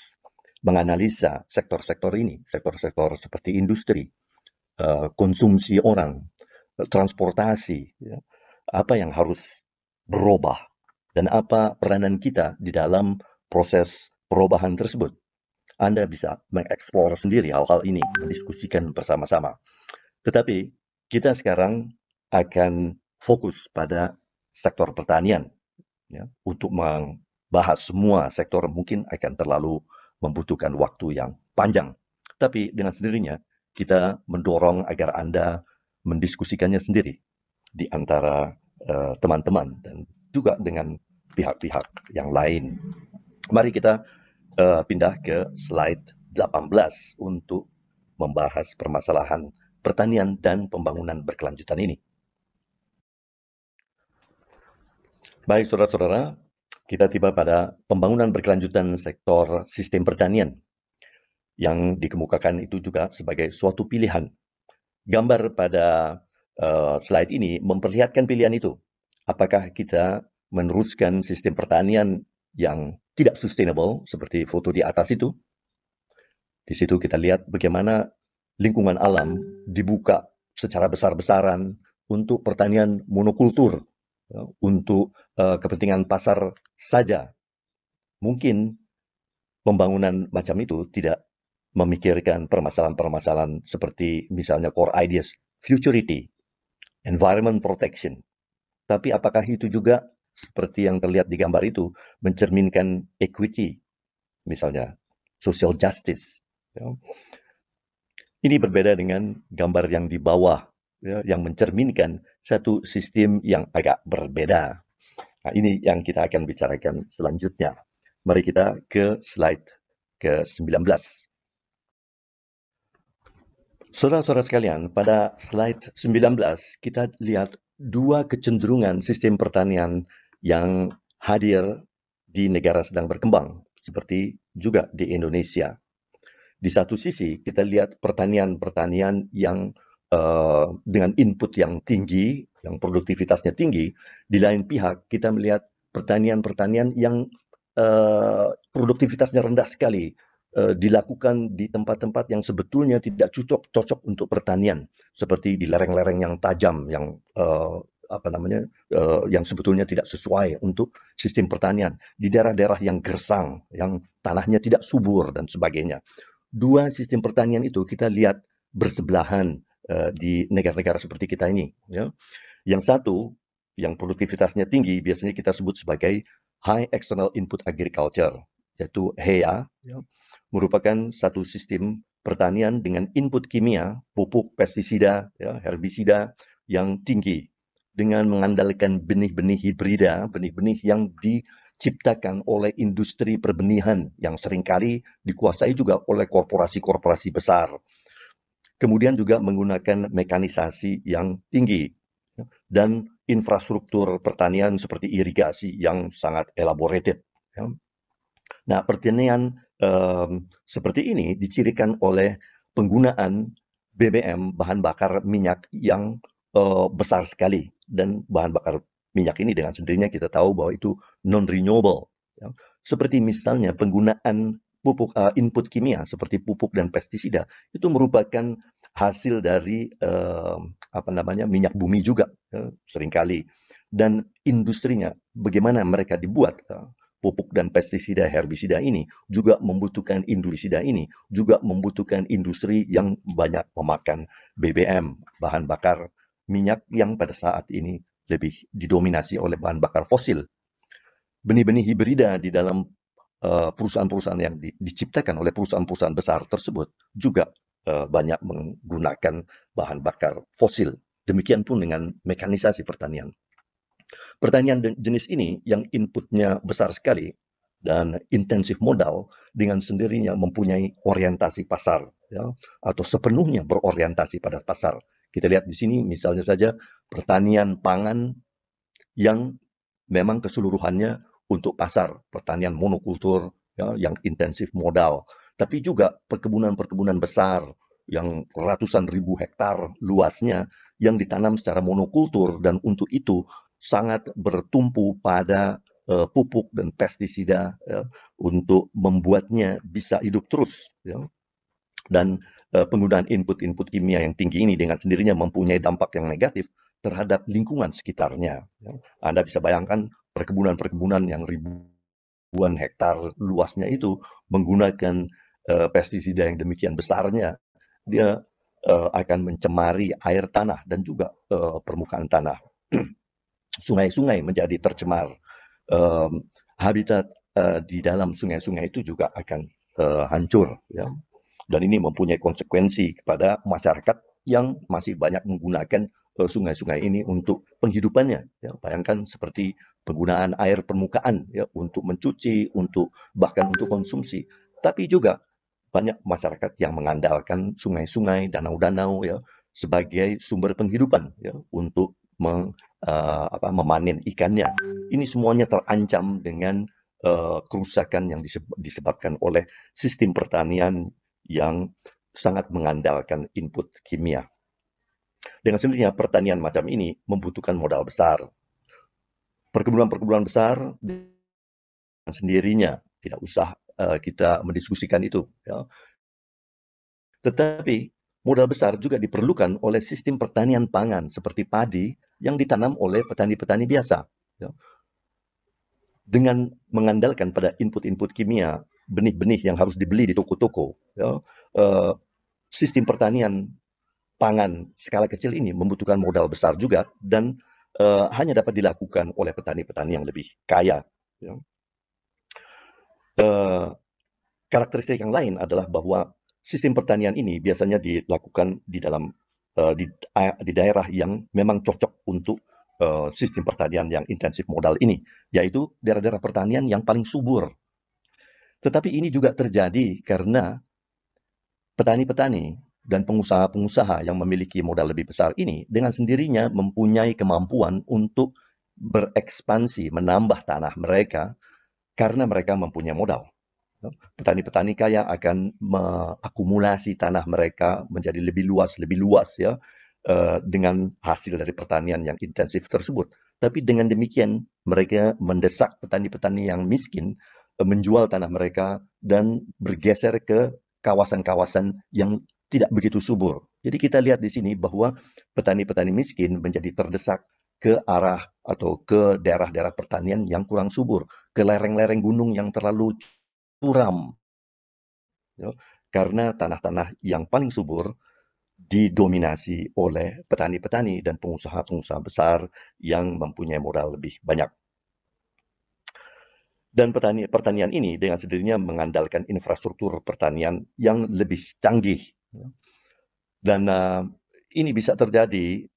menganalisa sektor-sektor ini, sektor-sektor seperti industri, konsumsi orang, transportasi, ya, apa yang harus berubah dan apa peranan kita di dalam proses perubahan tersebut. Anda bisa mengeksplor sendiri hal-hal ini, mendiskusikan bersama-sama. Tetapi kita sekarang akan fokus pada sektor pertanian. Ya, untuk membahas semua sektor mungkin akan terlalu membutuhkan waktu yang panjang. Tapi dengan sendirinya kita mendorong agar Anda mendiskusikannya sendiri di antara teman-teman dan juga dengan pihak-pihak yang lain. Mari kita pindah ke slide 18 untuk membahas permasalahan pertanian dan pembangunan berkelanjutan ini. Baik, saudara-saudara, kita tiba pada pembangunan berkelanjutan sektor sistem pertanian yang dikemukakan itu juga sebagai suatu pilihan. Gambar pada slide ini memperlihatkan pilihan itu. Apakah kita meneruskan sistem pertanian yang tidak sustainable seperti foto di atas itu? Di situ kita lihat bagaimana lingkungan alam dibuka secara besar-besaran untuk pertanian monokultur, untuk kepentingan pasar saja. Mungkin pembangunan macam itu tidak memikirkan permasalahan-permasalahan seperti misalnya core ideas futurity, environment protection. Tapi apakah itu juga seperti yang terlihat di gambar itu mencerminkan equity, misalnya social justice. Ya. Ini berbeda dengan gambar yang di bawah, ya, yang mencerminkan satu sistem yang agak berbeda. Nah, ini yang kita akan bicarakan selanjutnya. Mari kita ke slide ke-19. Saudara-saudara sekalian, pada slide 19 kita lihat dua kecenderungan sistem pertanian yang hadir di negara sedang berkembang, seperti juga di Indonesia. Di satu sisi kita lihat pertanian-pertanian yang dengan input yang tinggi, yang produktivitasnya tinggi. Di lain pihak kita melihat pertanian-pertanian yang produktivitasnya rendah sekali, dilakukan di tempat-tempat yang sebetulnya tidak cocok untuk pertanian, seperti di lereng-lereng yang tajam, yang yang sebetulnya tidak sesuai untuk sistem pertanian, di daerah-daerah yang gersang, yang tanahnya tidak subur dan sebagainya. Dua sistem pertanian itu kita lihat bersebelahan di negara-negara seperti kita ini. Ya. Yang satu, yang produktivitasnya tinggi, biasanya kita sebut sebagai High External Input Agriculture, yaitu HEA, ya, merupakan satu sistem pertanian dengan input kimia, pupuk, pestisida, ya, herbisida yang tinggi, dengan mengandalkan benih-benih hibrida, benih-benih yang diciptakan oleh industri perbenihan yang seringkali dikuasai juga oleh korporasi-korporasi besar. Kemudian juga menggunakan mekanisasi yang tinggi dan infrastruktur pertanian seperti irigasi yang sangat elaborated. Nah, pertanian seperti ini dicirikan oleh penggunaan BBM, bahan bakar minyak yang besar sekali, dan bahan bakar minyak ini dengan sendirinya kita tahu bahwa itu non-renewable. Ya. Seperti misalnya penggunaan input kimia seperti pupuk dan pestisida itu merupakan hasil dari apa namanya minyak bumi juga, ya, seringkali. Dan industrinya, bagaimana mereka dibuat, pupuk dan pestisida herbisida ini juga membutuhkan industri ini, juga membutuhkan industri yang banyak memakan BBM, bahan bakar minyak yang pada saat ini lebih didominasi oleh bahan bakar fosil. Benih-benih hibrida di dalam perusahaan-perusahaan yang diciptakan oleh perusahaan-perusahaan besar tersebut juga banyak menggunakan bahan bakar fosil. Demikian pun dengan mekanisasi pertanian. Pertanian jenis ini yang inputnya besar sekali dan intensif modal dengan sendirinya mempunyai orientasi pasar, ya, atau sepenuhnya berorientasi pada pasar. Kita lihat di sini misalnya saja pertanian pangan yang memang keseluruhannya untuk pasar, pertanian monokultur, ya, yang intensif modal, tapi juga perkebunan-perkebunan besar yang ratusan ribu hektar luasnya yang ditanam secara monokultur, dan untuk itu sangat bertumpu pada pupuk dan pestisida, ya, untuk membuatnya bisa hidup terus. Ya. Dan penggunaan input-input kimia yang tinggi ini dengan sendirinya mempunyai dampak yang negatif terhadap lingkungan sekitarnya. Ya. Anda bisa bayangkan perkebunan-perkebunan yang ribuan hektar luasnya itu menggunakan pestisida yang demikian besarnya, dia akan mencemari air tanah dan juga permukaan tanah. Sungai-sungai menjadi tercemar. Habitat di dalam sungai-sungai itu juga akan hancur. Ya. Dan ini mempunyai konsekuensi kepada masyarakat yang masih banyak menggunakan sungai-sungai ini untuk penghidupannya. Ya, bayangkan seperti penggunaan air permukaan, ya, untuk mencuci, untuk bahkan untuk konsumsi. Tapi juga banyak masyarakat yang mengandalkan sungai-sungai, danau-danau, ya, sebagai sumber penghidupan, ya, untuk memanen ikannya. Ini semuanya terancam dengan kerusakan yang disebabkan oleh sistem pertanian yang sangat mengandalkan input kimia. Dengan sendirinya pertanian macam ini membutuhkan modal besar. Perkebunan-perkebunan besar dengan sendirinya, tidak usah kita mendiskusikan itu. Ya. Tetapi modal besar juga diperlukan oleh sistem pertanian pangan seperti padi yang ditanam oleh petani-petani biasa. Ya. Dengan mengandalkan pada input-input kimia, benih-benih yang harus dibeli di toko-toko, ya, sistem pertanian pangan skala kecil ini membutuhkan modal besar juga, dan hanya dapat dilakukan oleh petani-petani yang lebih kaya. Ya. Karakteristik yang lain adalah bahwa sistem pertanian ini biasanya dilakukan di dalam di daerah yang memang cocok untuk sistem pertanian yang intensif modal ini, yaitu daerah-daerah pertanian yang paling subur. Tetapi ini juga terjadi karena petani-petani dan pengusaha-pengusaha yang memiliki modal lebih besar ini dengan sendirinya mempunyai kemampuan untuk berekspansi, menambah tanah mereka karena mereka mempunyai modal. Petani-petani kaya akan mengakumulasi tanah mereka menjadi lebih luas, ya, dengan hasil dari pertanian yang intensif tersebut. Tapi dengan demikian mereka mendesak petani-petani yang miskin menjual tanah mereka dan bergeser ke kawasan-kawasan yang tidak begitu subur. Jadi kita lihat di sini bahwa petani-petani miskin menjadi terdesak ke arah atau ke daerah-daerah pertanian yang kurang subur, ke lereng-lereng gunung yang terlalu curam, ya, karena tanah-tanah yang paling subur didominasi oleh petani-petani dan pengusaha-pengusaha besar yang mempunyai modal lebih banyak. Dan pertanian ini dengan sendirinya mengandalkan infrastruktur pertanian yang lebih canggih. Dan ini bisa terjadi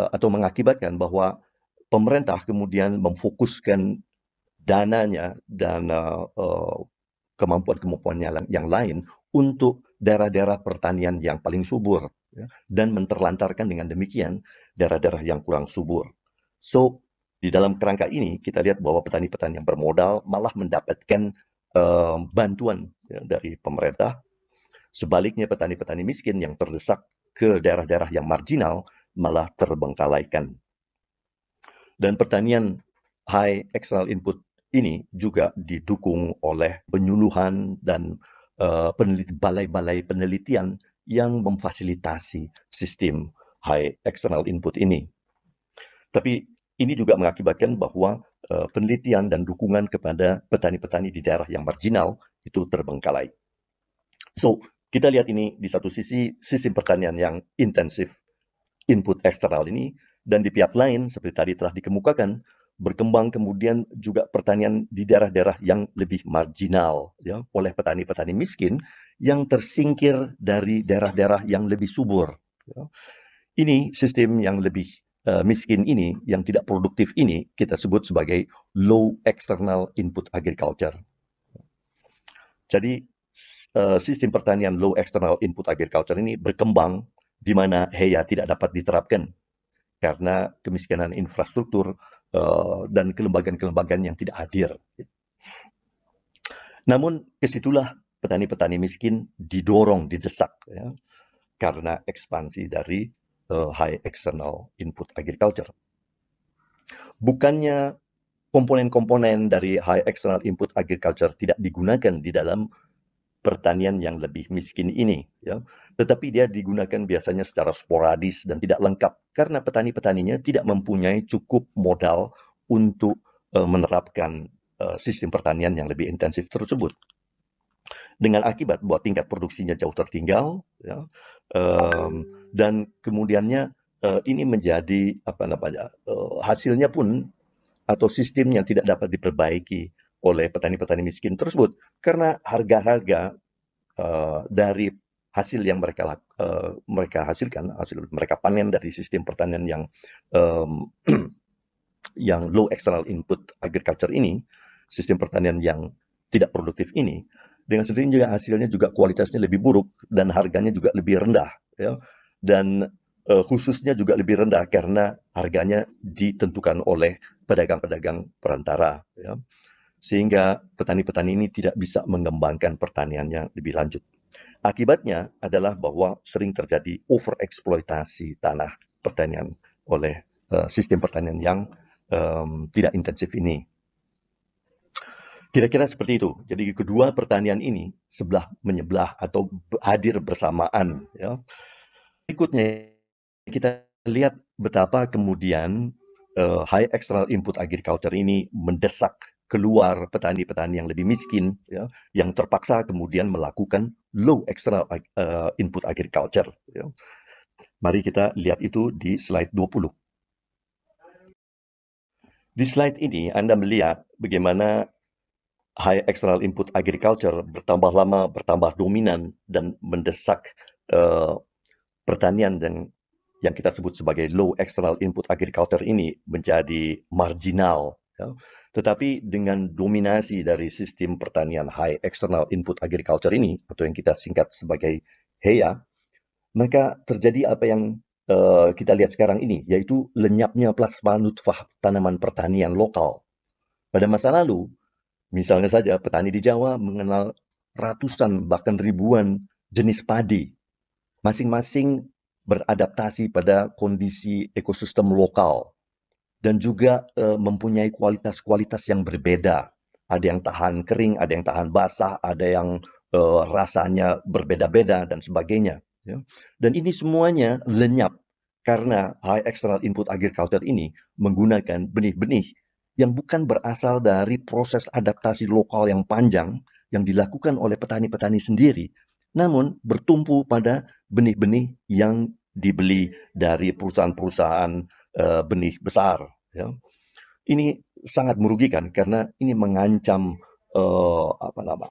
atau mengakibatkan bahwa pemerintah kemudian memfokuskan dananya dan kemampuan-kemampuan yang lain untuk daerah-daerah pertanian yang paling subur, ya, dan menterlantarkan dengan demikian daerah-daerah yang kurang subur. So, di dalam kerangka ini kita lihat bahwa petani-petani yang bermodal malah mendapatkan bantuan, ya, dari pemerintah. Sebaliknya petani-petani miskin yang terdesak ke daerah-daerah yang marginal malah terbengkalaikan. Dan pertanian high external input ini juga didukung oleh penyuluhan dan balai-balai penelitian yang memfasilitasi sistem high external input ini. Tapi ini juga mengakibatkan bahwa penelitian dan dukungan kepada petani-petani di daerah yang marginal itu terbengkalai. So, kita lihat ini di satu sisi sistem pertanian yang intensif input eksternal ini, dan di pihak lain seperti tadi telah dikemukakan, berkembang kemudian juga pertanian di daerah-daerah yang lebih marginal ya, oleh petani-petani miskin yang tersingkir dari daerah-daerah yang lebih subur. Ya. Ini sistem yang lebih miskin ini, yang tidak produktif ini, kita sebut sebagai low external input agriculture. Jadi sistem pertanian low external input agriculture ini berkembang di mana HEA tidak dapat diterapkan karena kemiskinan infrastruktur dan kelembagaan-kelembagaan yang tidak hadir. Namun kesitulah petani-petani miskin didorong, didesak ya, karena ekspansi dari high external input agriculture. Bukannya komponen-komponen dari high external input agriculture tidak digunakan di dalam pertanian yang lebih miskin ini, ya. Tetapi dia digunakan biasanya secara sporadis dan tidak lengkap karena petani-petaninya tidak mempunyai cukup modal untuk menerapkan sistem pertanian yang lebih intensif tersebut. Dengan akibat bahwa tingkat produksinya jauh tertinggal, ya, dan kemudiannya ini menjadi hasilnya pun atau sistem yang tidak dapat diperbaiki oleh petani-petani miskin tersebut karena harga-harga dari hasil yang mereka hasilkan, hasil mereka panen dari sistem pertanian yang yang low external input agriculture ini, sistem pertanian yang tidak produktif ini, dengan sendirinya juga hasilnya juga kualitasnya lebih buruk dan harganya juga lebih rendah, ya. Dan khususnya juga lebih rendah karena harganya ditentukan oleh pedagang-pedagang perantara, ya. Sehingga petani-petani ini tidak bisa mengembangkan pertaniannya lebih lanjut. Akibatnya adalah bahwa sering terjadi overeksploitasi tanah pertanian oleh sistem pertanian yang tidak intensif ini. Kira-kira seperti itu. Jadi kedua pertanian ini sebelah menyebelah atau hadir bersamaan. Ya. Berikutnya kita lihat betapa kemudian high external input agriculture ini mendesak keluar petani-petani yang lebih miskin, ya, yang terpaksa kemudian melakukan low external input agriculture. Ya. Mari kita lihat itu di slide 20. Di slide ini Anda melihat bagaimana high external input agriculture bertambah lama, bertambah dominan dan mendesak pertanian dan yang kita sebut sebagai low external input agriculture ini menjadi marginal. Ya. Tetapi dengan dominasi dari sistem pertanian high external input agriculture ini, atau yang kita singkat sebagai HEA, maka terjadi apa yang kita lihat sekarang ini, yaitu lenyapnya plasma nutfah tanaman pertanian lokal. Pada masa lalu, misalnya saja petani di Jawa mengenal ratusan bahkan ribuan jenis padi, masing-masing beradaptasi pada kondisi ekosistem lokal dan juga mempunyai kualitas-kualitas yang berbeda. Ada yang tahan kering, ada yang tahan basah, ada yang rasanya berbeda-beda dan sebagainya. Ya. Dan ini semuanya lenyap karena high external input agriculture ini menggunakan benih-benih yang bukan berasal dari proses adaptasi lokal yang panjang yang dilakukan oleh petani-petani sendiri, namun bertumpu pada benih-benih yang dibeli dari perusahaan-perusahaan benih besar. Ya. Ini sangat merugikan karena ini mengancam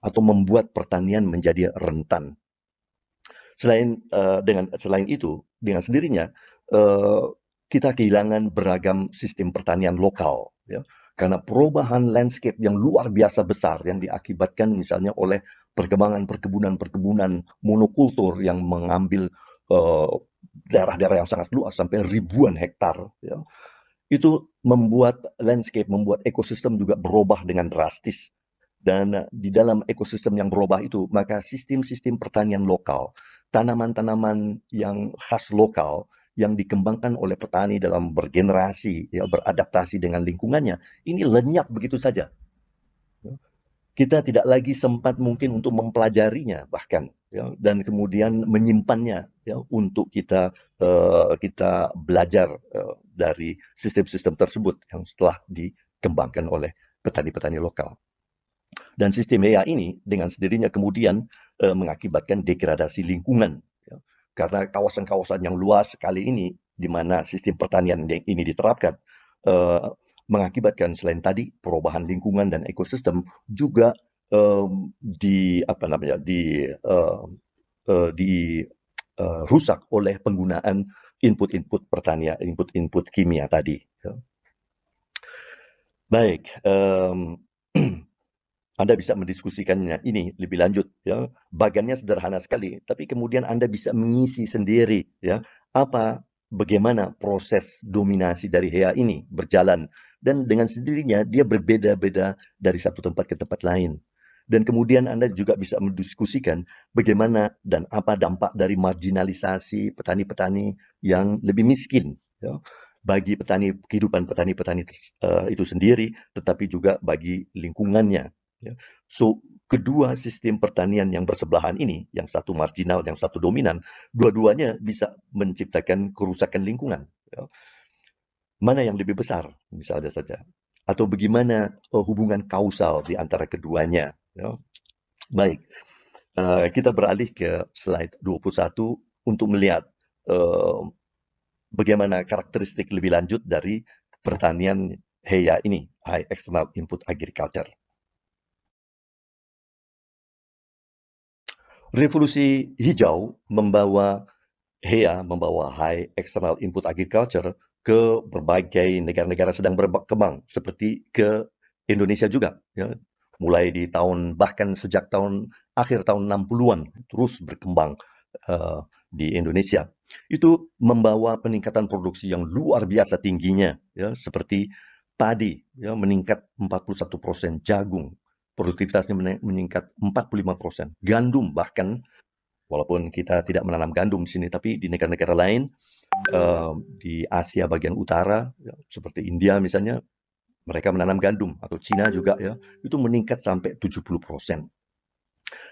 atau membuat pertanian menjadi rentan. Selain itu, dengan sendirinya kita kehilangan beragam sistem pertanian lokal, ya, karena perubahan landscape yang luar biasa besar yang diakibatkan misalnya oleh perkembangan perkebunan-perkebunan monokultur yang mengambil daerah-daerah yang sangat luas sampai ribuan hektar. Ya. Itu membuat landscape, membuat ekosistem juga berubah dengan drastis. Dan di dalam ekosistem yang berubah itu, maka sistem-sistem pertanian lokal tanaman-tanaman yang khas lokal yang dikembangkan oleh petani dalam bergenerasi, ya, beradaptasi dengan lingkungannya, ini lenyap begitu saja. Kita tidak lagi sempat mungkin untuk mempelajarinya bahkan, ya, dan kemudian menyimpannya, ya, untuk kita belajar dari sistem-sistem tersebut yang setelah dikembangkan oleh petani-petani lokal. Dan sistem AI ini dengan sendirinya kemudian mengakibatkan degradasi lingkungan, ya. Karena kawasan-kawasan yang luas sekali ini di mana sistem pertanian ini diterapkan, eh, mengakibatkan selain tadi perubahan lingkungan dan ekosistem juga di apa namanya rusak oleh penggunaan input-input pertanian, input-input kimia tadi, ya. Baik, Anda bisa mendiskusikannya ini lebih lanjut, ya. Bagannya sederhana sekali, tapi kemudian Anda bisa mengisi sendiri, ya, bagaimana proses dominasi dari HEA ini berjalan, dan dengan sendirinya dia berbeda-beda dari satu tempat ke tempat lain. Dan kemudian Anda juga bisa mendiskusikan bagaimana dan apa dampak dari marginalisasi petani-petani yang lebih miskin, ya, bagi kehidupan petani-petani itu sendiri, tetapi juga bagi lingkungannya. Ya. So, kedua sistem pertanian yang bersebelahan ini, yang satu marginal, yang satu dominan, dua-duanya bisa menciptakan kerusakan lingkungan, ya. Mana yang lebih besar, misalnya saja. Atau bagaimana hubungan kausal di antara keduanya, ya. Baik, kita beralih ke slide 21 untuk melihat eh, bagaimana karakteristik lebih lanjut dari pertanian HEA ini, High External Input Agriculture. Revolusi hijau membawa HEA, membawa High External Input Agriculture ke berbagai negara-negara sedang berkembang, seperti ke Indonesia juga, ya. Mulai di bahkan sejak akhir tahun 60-an, terus berkembang di Indonesia. Itu membawa peningkatan produksi yang luar biasa tingginya, ya, seperti padi, ya, meningkat 41%, jagung, produktivitasnya meningkat 45%, gandum bahkan, walaupun kita tidak menanam gandum di sini, tapi di negara-negara lain, di Asia bagian utara, ya, seperti India misalnya, mereka menanam gandum, atau Cina juga, ya, itu meningkat sampai 70%.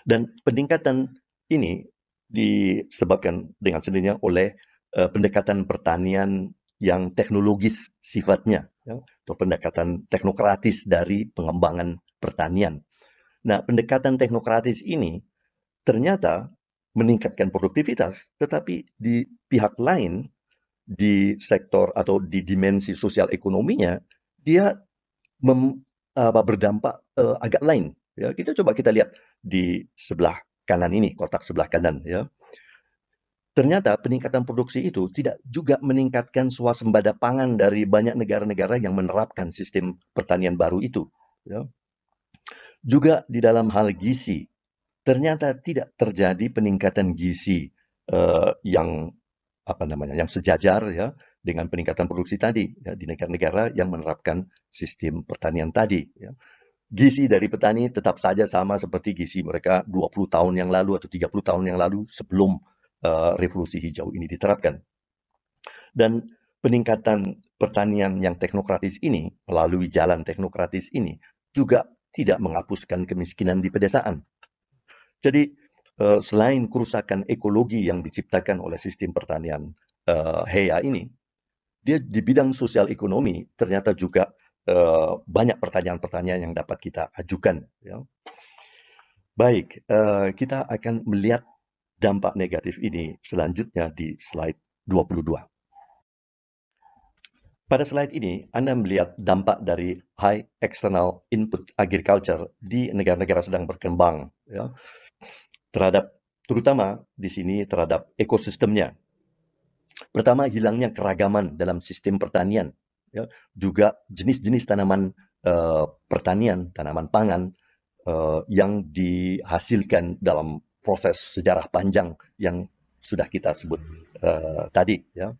Dan peningkatan ini disebabkan dengan sendirinya oleh pendekatan pertanian yang teknologis sifatnya, ya, atau pendekatan teknokratis dari pengembangan pertanian. Nah, pendekatan teknokratis ini ternyata meningkatkan produktivitas, tetapi di pihak lain, di sektor atau di dimensi sosial ekonominya, dia berdampak agak lain. Ya, kita lihat di sebelah kanan ini, kotak sebelah kanan, ya. Ternyata peningkatan produksi itu tidak juga meningkatkan swasembada pangan dari banyak negara-negara yang menerapkan sistem pertanian baru itu, ya. Juga di dalam hal gizi, ternyata tidak terjadi peningkatan gizi yang yang sejajar, ya, dengan peningkatan produksi tadi, ya, di negara-negara yang menerapkan sistem pertanian tadi, ya. Gizi dari petani tetap saja sama seperti gizi mereka 20 tahun yang lalu atau 30 tahun yang lalu sebelum revolusi hijau ini diterapkan. Dan peningkatan pertanian yang teknokratis ini melalui jalan teknokratis ini juga tidak menghapuskan kemiskinan di pedesaan. Jadi selain kerusakan ekologi yang diciptakan oleh sistem pertanian HEA ini, dia di bidang sosial ekonomi ternyata juga banyak pertanyaan-pertanyaan yang dapat kita ajukan, ya. Baik, kita akan melihat dampak negatif ini selanjutnya di slide 22. Pada slide ini, Anda melihat dampak dari High External Input Agriculture di negara-negara sedang berkembang, ya, terutama di sini terhadap ekosistemnya. Pertama, hilangnya keragaman dalam sistem pertanian, ya. Juga jenis-jenis tanaman pertanian, tanaman pangan yang dihasilkan dalam proses sejarah panjang yang sudah kita sebut tadi, ya.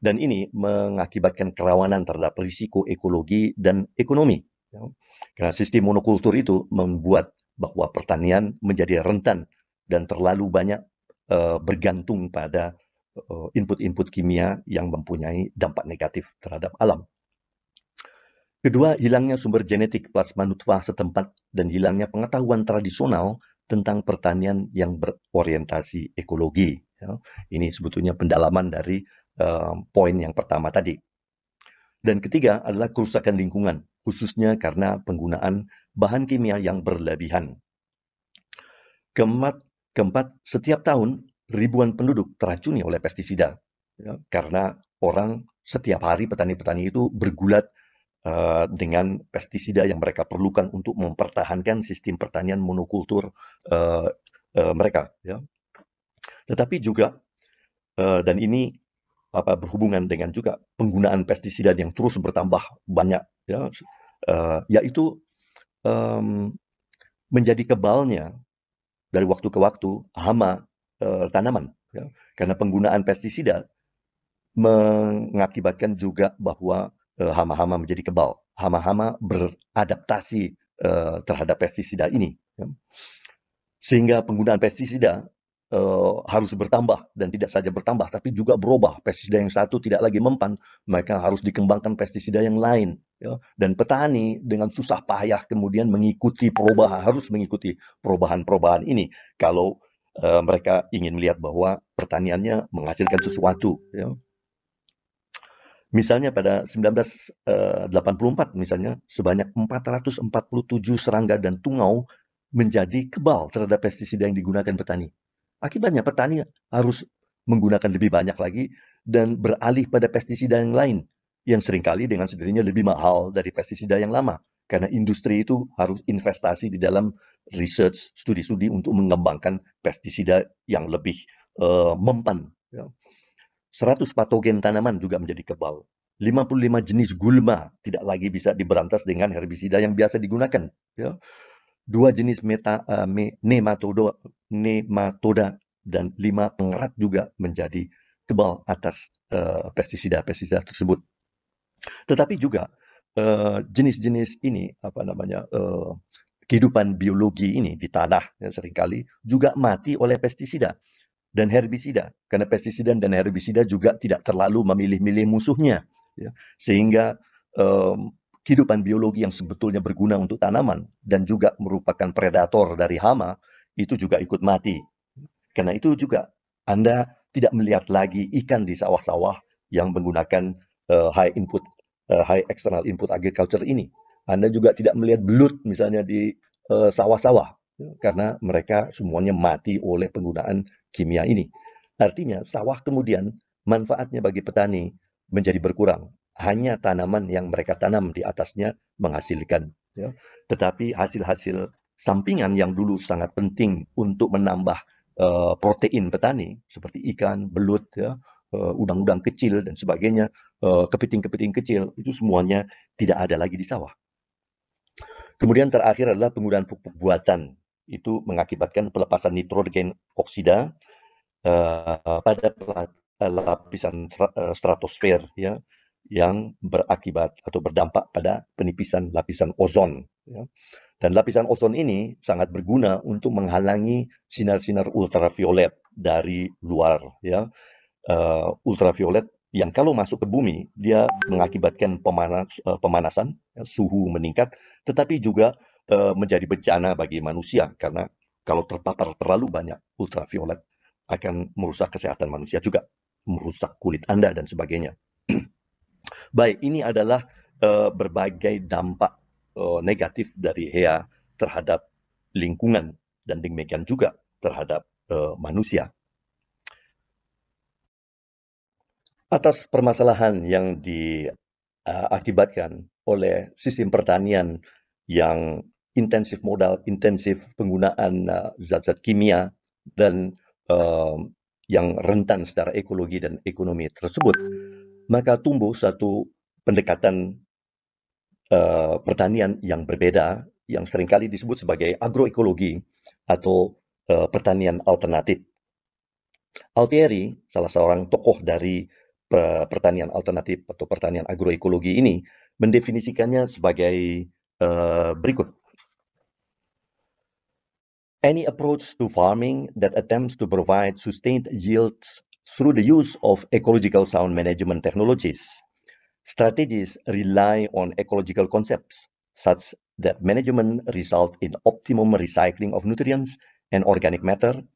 Dan ini mengakibatkan kerawanan terhadap risiko ekologi dan ekonomi, ya. Karena sistem monokultur itu membuat bahwa pertanian menjadi rentan dan terlalu banyak bergantung pada input-input kimia yang mempunyai dampak negatif terhadap alam. Kedua, hilangnya sumber genetik plasma nutfah setempat dan hilangnya pengetahuan tradisional tentang pertanian yang berorientasi ekologi. Ya. Ini sebetulnya pendalaman dari poin yang pertama tadi. Dan ketiga adalah kerusakan lingkungan, khususnya karena penggunaan bahan kimia yang berlebihan. Keempat, setiap tahun ribuan penduduk teracuni oleh pestisida. Ya, karena orang setiap hari petani-petani itu bergulat dengan pestisida yang mereka perlukan untuk mempertahankan sistem pertanian monokultur mereka. Ya. Tetapi juga, dan ini berhubungan dengan juga penggunaan pestisida yang terus bertambah banyak, ya, yaitu menjadi kebalnya dari waktu ke waktu hama tanaman. Ya. Karena penggunaan pestisida mengakibatkan juga bahwa hama-hama menjadi kebal. Hama-hama beradaptasi terhadap pestisida ini. Ya. Sehingga penggunaan pestisida harus bertambah, dan tidak saja bertambah, tapi juga berubah. Pestisida yang satu tidak lagi mempan, maka harus dikembangkan pestisida yang lain. Ya. Dan petani dengan susah payah kemudian harus mengikuti perubahan-perubahan ini. Kalau mereka ingin melihat bahwa pertaniannya menghasilkan sesuatu. Ya. Misalnya pada 1984 misalnya, sebanyak 447 serangga dan tungau menjadi kebal terhadap pestisida yang digunakan petani. Akibatnya petani harus menggunakan lebih banyak lagi dan beralih pada pestisida yang lain, yang seringkali dengan sendirinya lebih mahal dari pestisida yang lama. Karena industri itu harus investasi di dalam research, studi-studi untuk mengembangkan pestisida yang lebih mempan. Ya. 100 patogen tanaman juga menjadi kebal. 55 jenis gulma tidak lagi bisa diberantas dengan herbisida yang biasa digunakan. Ya. 2 jenis nematoda dan 5 pengerat juga menjadi kebal atas pestisida-pestisida tersebut. Tetapi juga jenis-jenis ini, kehidupan biologi ini di tanah ya, seringkali juga mati oleh pestisida dan herbisida. Karena pestisida dan herbisida juga tidak terlalu memilih-milih musuhnya. Ya. Sehingga kehidupan biologi yang sebetulnya berguna untuk tanaman dan juga merupakan predator dari hama, itu juga ikut mati. Karena itu juga Anda tidak melihat lagi ikan di sawah-sawah yang menggunakan high external input agriculture ini. Anda juga tidak melihat belut misalnya di sawah-sawah karena mereka semuanya mati oleh penggunaan kimia ini. Artinya sawah kemudian manfaatnya bagi petani menjadi berkurang. Hanya tanaman yang mereka tanam di atasnya menghasilkan. Ya. Tetapi hasil-hasil sampingan yang dulu sangat penting untuk menambah protein petani, seperti ikan, belut, ya, udang-udang kecil, dan sebagainya, kepiting-kepiting kecil, itu semuanya tidak ada lagi di sawah. Kemudian terakhir adalah penggunaan pupuk buatan. Itu mengakibatkan pelepasan nitrogen oksida pada lapisan stratosfer, ya, yang berakibat atau berdampak pada penipisan lapisan ozon. Ya. Dan lapisan ozon ini sangat berguna untuk menghalangi sinar-sinar ultraviolet dari luar. Ya. Ultraviolet yang kalau masuk ke bumi, dia mengakibatkan pemanasan, ya, suhu meningkat, tetapi juga menjadi bencana bagi manusia, karena kalau terpapar terlalu banyak ultraviolet, akan merusak kesehatan manusia juga, merusak kulit Anda dan sebagainya. Baik, ini adalah berbagai dampak negatif dari HEA terhadap lingkungan dan demikian juga terhadap manusia. Atas permasalahan yang diakibatkan oleh sistem pertanian yang intensif modal, intensif penggunaan zat-zat kimia, dan yang rentan secara ekologi dan ekonomi tersebut, maka tumbuh satu pendekatan pertanian yang berbeda, yang seringkali disebut sebagai agroekologi atau pertanian alternatif. Altieri, salah seorang tokoh dari pertanian alternatif atau pertanian agroekologi ini, mendefinisikannya sebagai berikut. Any approach to farming that attempts to provide sustained yields through the use of ecological sound management technologies. Strategies rely on ecological concepts such that management result in optimum recycling of nutrients and organic matter,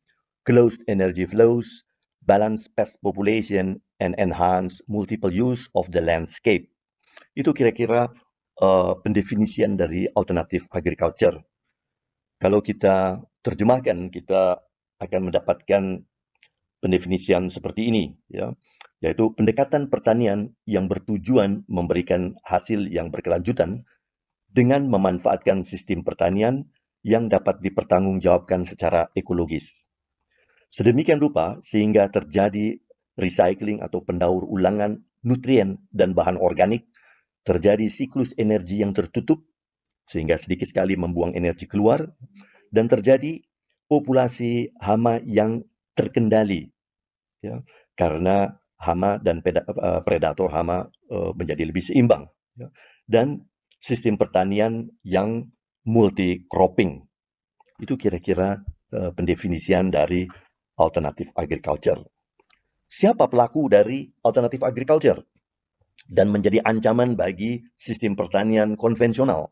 closed energy flows, balanced pest population, and enhance multiple use of the landscape. Itu kira-kira pendefinisian dari alternative agriculture. Kalau kita terjemahkan, kita akan mendapatkan pendefinisian seperti ini, ya, yaitu pendekatan pertanian yang bertujuan memberikan hasil yang berkelanjutan dengan memanfaatkan sistem pertanian yang dapat dipertanggungjawabkan secara ekologis. Sedemikian rupa sehingga terjadi recycling atau pendaur ulangan nutrien dan bahan organik, terjadi siklus energi yang tertutup sehingga sedikit sekali membuang energi keluar, dan terjadi populasi hama yang terkendali, ya, karena hama dan predator hama menjadi lebih seimbang, ya, dan sistem pertanian yang multi cropping. Itu kira-kira pendefinisian dari alternative agriculture. Siapa pelaku dari alternative agriculture dan menjadi ancaman bagi sistem pertanian konvensional?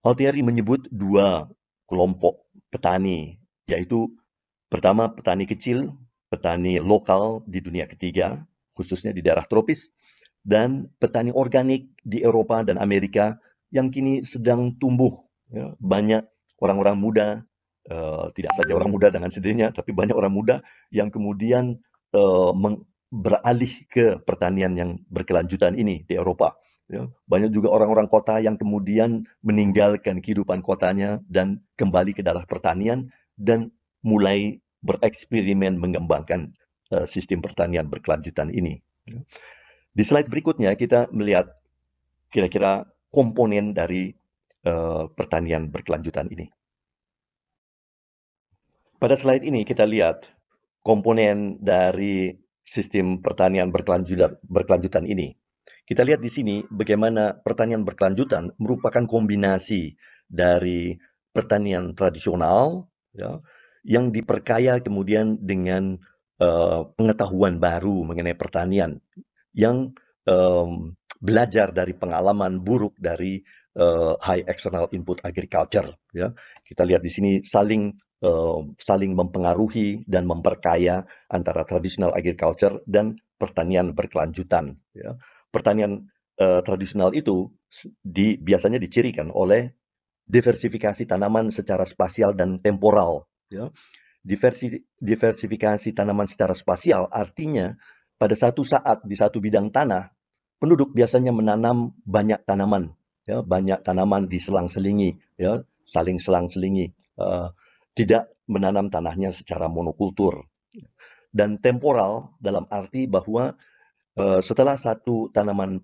Altieri menyebut dua kelompok petani, yaitu pertama petani kecil, petani lokal di dunia ketiga, khususnya di daerah tropis, dan petani organik di Eropa dan Amerika yang kini sedang tumbuh. Ya, banyak orang-orang muda, tidak saja orang muda dengan sendirinya, tapi banyak orang muda yang kemudian beralih ke pertanian yang berkelanjutan ini di Eropa. Ya, banyak juga orang-orang kota yang kemudian meninggalkan kehidupan kotanya dan kembali ke daerah pertanian dan mulai bereksperimen mengembangkan sistem pertanian berkelanjutan ini. Di slide berikutnya kita melihat kira-kira komponen dari pertanian berkelanjutan ini. Pada slide ini kita lihat komponen dari sistem pertanian berkelanjutan ini. Kita lihat di sini bagaimana pertanian berkelanjutan merupakan kombinasi dari pertanian tradisional, ya, yang diperkaya kemudian dengan pengetahuan baru mengenai pertanian, yang belajar dari pengalaman buruk dari high external input agriculture. Ya, kita lihat di sini saling mempengaruhi dan memperkaya antara traditional agriculture dan pertanian berkelanjutan. Ya. Pertanian tradisional itu biasanya dicirikan oleh diversifikasi tanaman secara spasial dan temporal. Ya. Diversifikasi tanaman secara spasial artinya pada satu saat di satu bidang tanah, penduduk biasanya menanam banyak tanaman, ya, banyak tanaman diselang-selingi, ya, saling selang-selingi, tidak menanam tanahnya secara monokultur. Dan temporal dalam arti bahwa setelah satu tanaman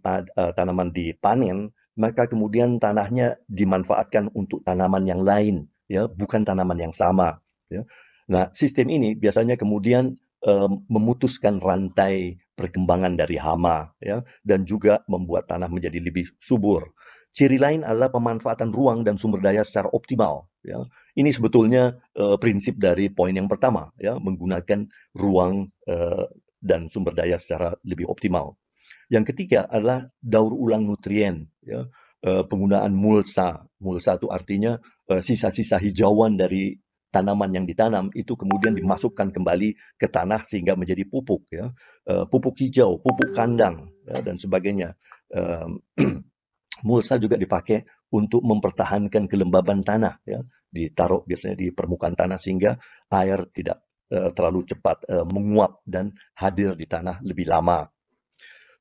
dipanen, maka kemudian tanahnya dimanfaatkan untuk tanaman yang lain, ya, bukan tanaman yang sama. Ya. Nah, sistem ini biasanya kemudian memutuskan rantai perkembangan dari hama, ya, dan juga membuat tanah menjadi lebih subur. Ciri lain adalah pemanfaatan ruang dan sumber daya secara optimal. Ya. Ini sebetulnya prinsip dari poin yang pertama, ya, menggunakan ruang dan sumber daya secara lebih optimal. Yang ketiga adalah daur ulang nutrien, ya, penggunaan mulsa. Mulsa itu artinya sisa-sisa hijauan dari tanaman yang ditanam itu kemudian dimasukkan kembali ke tanah sehingga menjadi pupuk, ya, pupuk hijau, pupuk kandang, ya, dan sebagainya. Mulsa juga dipakai untuk mempertahankan kelembaban tanah, ya, ditaruh biasanya di permukaan tanah sehingga air tidak terlalu cepat menguap dan hadir di tanah lebih lama.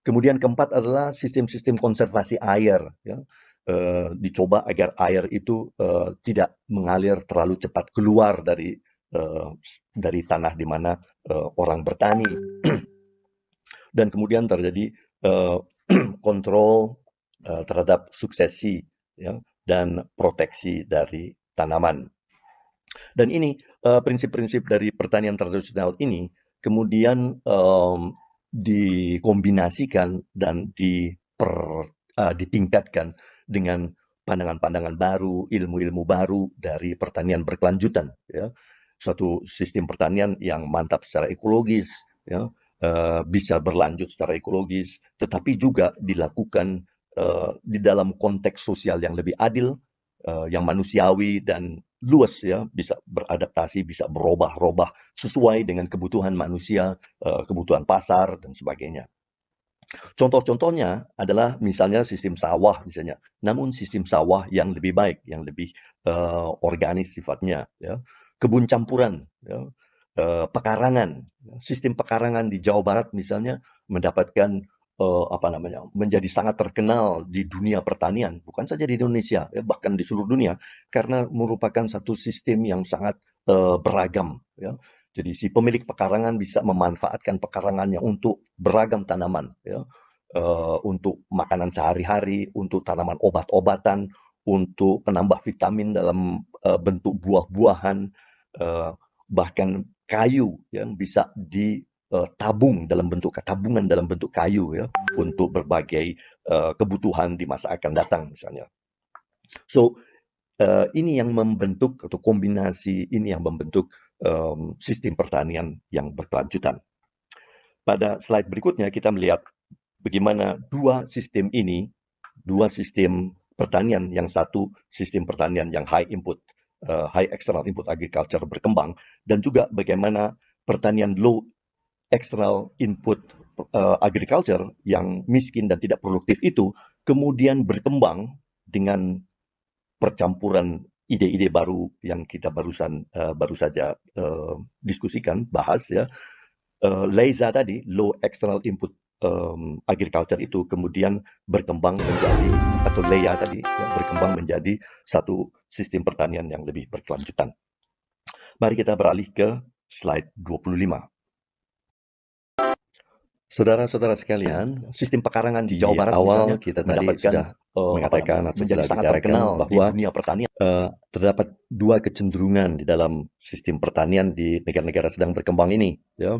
Kemudian keempat adalah sistem-sistem konservasi air, ya. Dicoba agar air itu tidak mengalir terlalu cepat keluar dari tanah di mana orang bertani. Dan kemudian terjadi kontrol terhadap suksesi, ya, dan proteksi dari tanaman. Dan ini prinsip-prinsip dari pertanian tradisional ini kemudian dikombinasikan dan ditingkatkan dengan pandangan-pandangan baru, ilmu-ilmu baru dari pertanian berkelanjutan, ya. Suatu sistem pertanian yang mantap secara ekologis, ya, bisa berlanjut secara ekologis, tetapi juga dilakukan di dalam konteks sosial yang lebih adil, yang manusiawi dan luas, ya, bisa beradaptasi, bisa berubah-ubah sesuai dengan kebutuhan manusia, kebutuhan pasar dan sebagainya. Contoh-contohnya adalah misalnya sistem sawah misalnya, namun sistem sawah yang lebih baik, yang lebih organis sifatnya, ya. Kebun campuran, ya. Pekarangan, sistem pekarangan di Jawa Barat misalnya mendapatkan menjadi sangat terkenal di dunia pertanian, bukan saja di Indonesia, ya, bahkan di seluruh dunia, karena merupakan satu sistem yang sangat beragam, ya. Jadi si pemilik pekarangan bisa memanfaatkan pekarangannya untuk beragam tanaman, ya, untuk makanan sehari-hari, untuk tanaman obat-obatan, untuk penambah vitamin dalam bentuk buah-buahan, bahkan kayu yang bisa ditabung dalam bentuk tabungan dalam bentuk kayu, ya, untuk berbagai kebutuhan di masa akan datang misalnya. So ini yang membentuk atau kombinasi ini yang membentuk sistem pertanian yang berkelanjutan. Pada slide berikutnya kita melihat bagaimana dua sistem pertanian, yang satu sistem pertanian yang high external input agriculture berkembang, dan juga bagaimana pertanian low external input agriculture yang miskin dan tidak produktif itu kemudian berkembang dengan percampuran ide-ide baru yang kita baru saja bahas, ya. LEISA tadi, low external input agriculture itu kemudian berkembang menjadi, atau LEIA tadi, ya, berkembang menjadi satu sistem pertanian yang lebih berkelanjutan. Mari kita beralih ke slide 25. Saudara-saudara sekalian, sistem pekarangan di Jawa Barat misalnya kita mendapatkan sudah mengatakan atau menjadi sudah sangat bicarakan terkenal di bahwa dunia pertanian. terdapat dua kecenderungan di dalam sistem pertanian di negara-negara sedang berkembang ini, ya.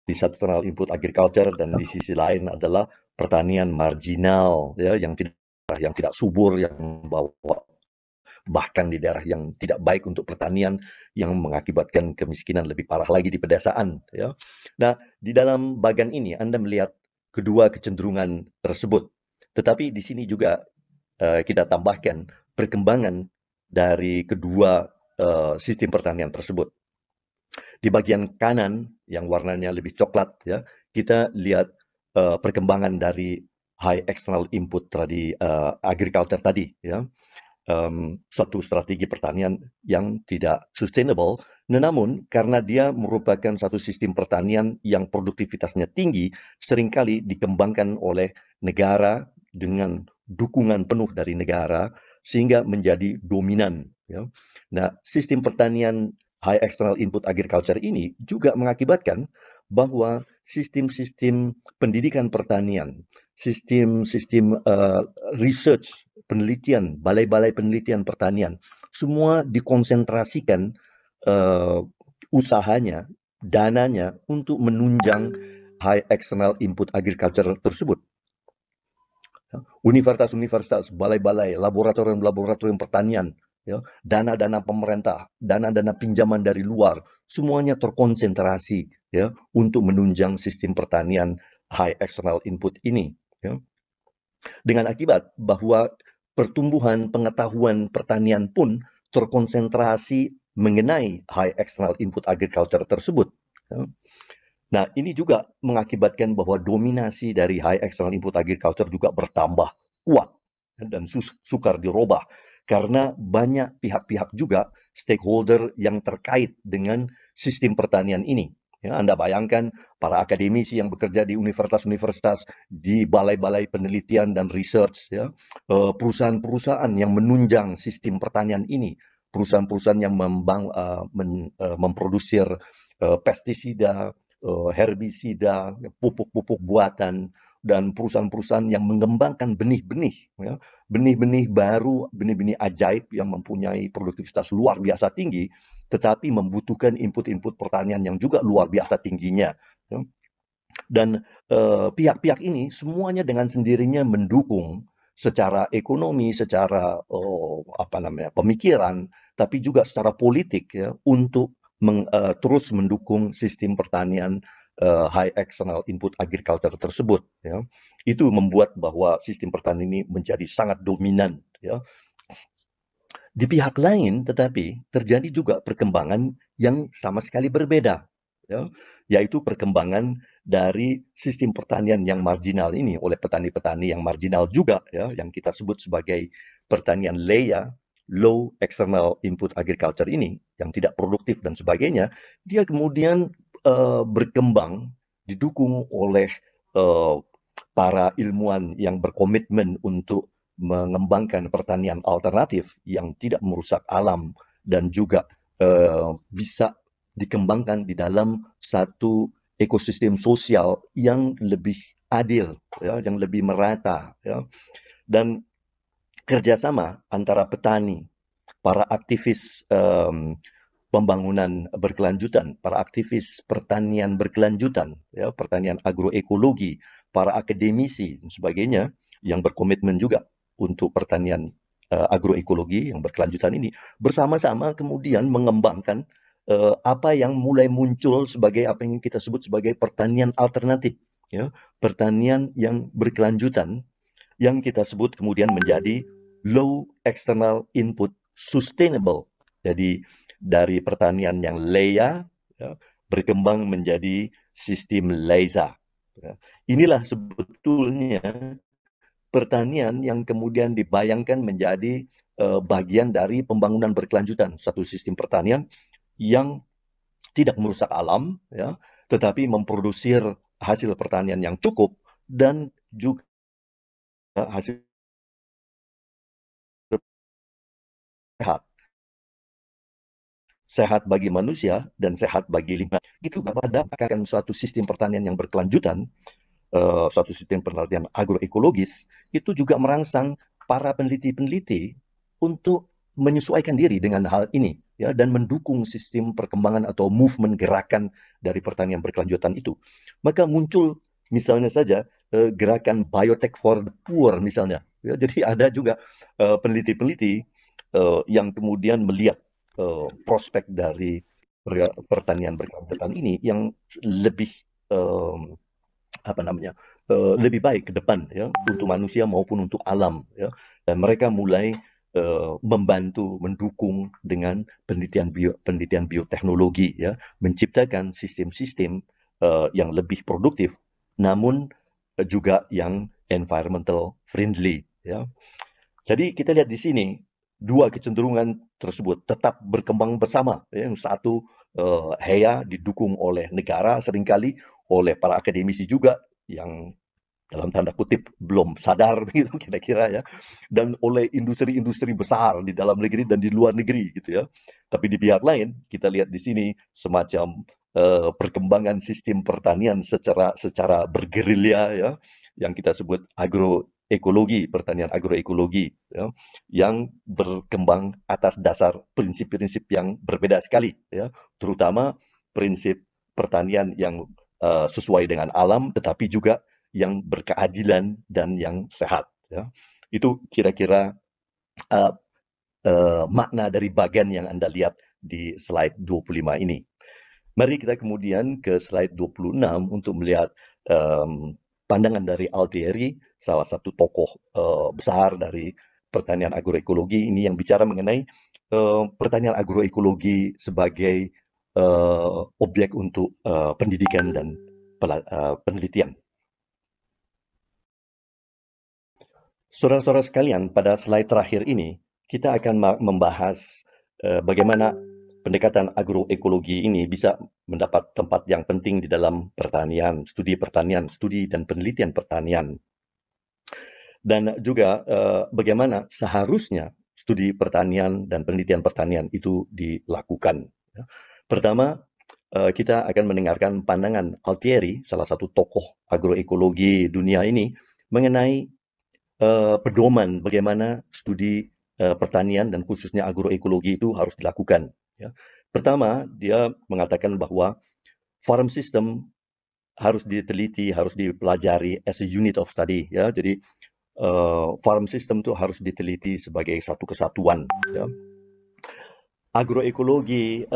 Di satu external input agriculture, dan di sisi lain adalah pertanian marginal, ya, yang tidak subur, yang membawa bahkan di daerah yang tidak baik untuk pertanian, yang mengakibatkan kemiskinan lebih parah lagi di pedesaan, ya. Nah, di dalam bagan ini Anda melihat kedua kecenderungan tersebut. Tetapi di sini juga kita tambahkan perkembangan dari kedua sistem pertanian tersebut. Di bagian kanan yang warnanya lebih coklat, ya, kita lihat perkembangan dari high external input agriculture tadi, ya. Suatu strategi pertanian yang tidak sustainable, namun karena dia merupakan satu sistem pertanian yang produktivitasnya tinggi, seringkali dikembangkan oleh negara dengan dukungan penuh dari negara, sehingga menjadi dominan, ya. Nah, sistem pertanian high external input agriculture ini juga mengakibatkan bahwa sistem-sistem pendidikan pertanian, sistem-sistem research, penelitian, balai-balai penelitian pertanian, semua dikonsentrasikan usahanya, dananya untuk menunjang high external input agriculture tersebut. Universitas-universitas, balai-balai, laboratorium-laboratorium pertanian, ya, dana-dana pemerintah, dana-dana pinjaman dari luar, semuanya terkonsentrasi, ya, untuk menunjang sistem pertanian high external input ini, ya. Dengan akibat bahwa pertumbuhan pengetahuan pertanian pun terkonsentrasi mengenai high external input agriculture tersebut, ya. Nah, ini juga mengakibatkan bahwa dominasi dari high external input agriculture juga bertambah kuat dan sukar dirubah, karena banyak pihak-pihak juga stakeholder yang terkait dengan sistem pertanian ini. Ya, Anda bayangkan para akademisi yang bekerja di universitas-universitas, di balai-balai penelitian dan research, ya, perusahaan-perusahaan yang menunjang sistem pertanian ini, perusahaan-perusahaan yang memproduksi pestisida, herbisida, pupuk-pupuk buatan, dan perusahaan-perusahaan yang mengembangkan benih-benih, ya, benih-benih baru, benih-benih ajaib yang mempunyai produktivitas luar biasa tinggi, tetapi membutuhkan input-input pertanian yang juga luar biasa tingginya, ya. Dan pihak-pihak ini semuanya dengan sendirinya mendukung secara ekonomi, secara pemikiran, tapi juga secara politik ya untuk terus mendukung sistem pertanian high external input agriculture tersebut ya. Itu membuat bahwa sistem pertanian ini menjadi sangat dominan ya. Di pihak lain tetapi terjadi juga perkembangan yang sama sekali berbeda ya, yaitu perkembangan dari sistem pertanian yang marginal ini oleh petani-petani yang marginal juga ya, yang kita sebut sebagai pertanian LEA, low external input agriculture ini yang tidak produktif dan sebagainya, dia kemudian berkembang didukung oleh uh, para ilmuwan yang berkomitmen untuk mengembangkan pertanian alternatif yang tidak merusak alam dan juga bisa dikembangkan di dalam satu ekosistem sosial yang lebih adil, ya, yang lebih merata, ya. Dan kerjasama antara petani, para aktivis pembangunan berkelanjutan, para aktivis pertanian berkelanjutan, ya, pertanian agroekologi, para akademisi dan sebagainya yang berkomitmen juga untuk pertanian agroekologi yang berkelanjutan ini bersama-sama kemudian mengembangkan apa yang mulai muncul sebagai apa yang kita sebut sebagai pertanian alternatif, ya, pertanian yang berkelanjutan yang kita sebut kemudian menjadi low external input sustainable. Jadi dari pertanian yang LEA ya, berkembang menjadi sistem LEISA. Ya. Inilah sebetulnya pertanian yang kemudian dibayangkan menjadi bagian dari pembangunan berkelanjutan, satu sistem pertanian yang tidak merusak alam, ya, tetapi memproduksi hasil pertanian yang cukup dan juga hasil sehat. Sehat bagi manusia dan sehat bagi lingkungan. Itu pada akan suatu sistem pertanian yang berkelanjutan, suatu sistem pertanian agroekologis, itu juga merangsang para peneliti-peneliti untuk menyesuaikan diri dengan hal ini, ya, dan mendukung sistem perkembangan atau movement gerakan dari pertanian berkelanjutan itu. Maka muncul misalnya saja gerakan biotech for the poor misalnya. Ya, jadi ada juga peneliti-peneliti yang kemudian melihat prospek dari pertanian berkelanjutan ini yang lebih um, lebih baik ke depan ya untuk manusia maupun untuk alam ya, dan mereka mulai membantu mendukung dengan penelitian bioteknologi ya, menciptakan sistem-sistem yang lebih produktif namun juga yang environmental friendly ya. Jadi kita lihat di sini dua kecenderungan tersebut tetap berkembang bersama. Yang satu HEA didukung oleh negara seringkali, oleh para akademisi juga yang dalam tanda kutip belum sadar begitu kira-kira ya, dan oleh industri-industri besar di dalam negeri dan di luar negeri gitu ya. Tapi di pihak lain kita lihat di sini semacam perkembangan sistem pertanian secara bergerilya ya, yang kita sebut agroekologi, pertanian agroekologi ya, yang berkembang atas dasar prinsip-prinsip yang berbeda sekali ya, terutama prinsip pertanian yang sesuai dengan alam tetapi juga yang berkeadilan dan yang sehat. Ya. Itu kira-kira uh, makna dari bagan yang Anda lihat di slide 25 ini. Mari kita kemudian ke slide 26 untuk melihat pandangan dari Altieri, salah satu tokoh besar dari pertanian agroekologi ini yang bicara mengenai pertanian agroekologi sebagai objek untuk pendidikan dan penelitian. Saudara-saudara sekalian, pada slide terakhir ini, kita akan membahas bagaimana pendekatan agroekologi ini bisa mendapat tempat yang penting di dalam pertanian, studi dan penelitian pertanian. Dan juga bagaimana seharusnya studi pertanian dan penelitian pertanian itu dilakukan. Pertama, kita akan mendengarkan pandangan Altieri, salah satu tokoh agroekologi dunia ini, mengenai pedoman bagaimana studi pertanian dan khususnya agroekologi itu harus dilakukan. Ya. Pertama, dia mengatakan bahwa farm system harus diteliti, harus dipelajari as a unit of study. Ya. Jadi farm system itu harus diteliti sebagai satu kesatuan. Ya. Agroekologi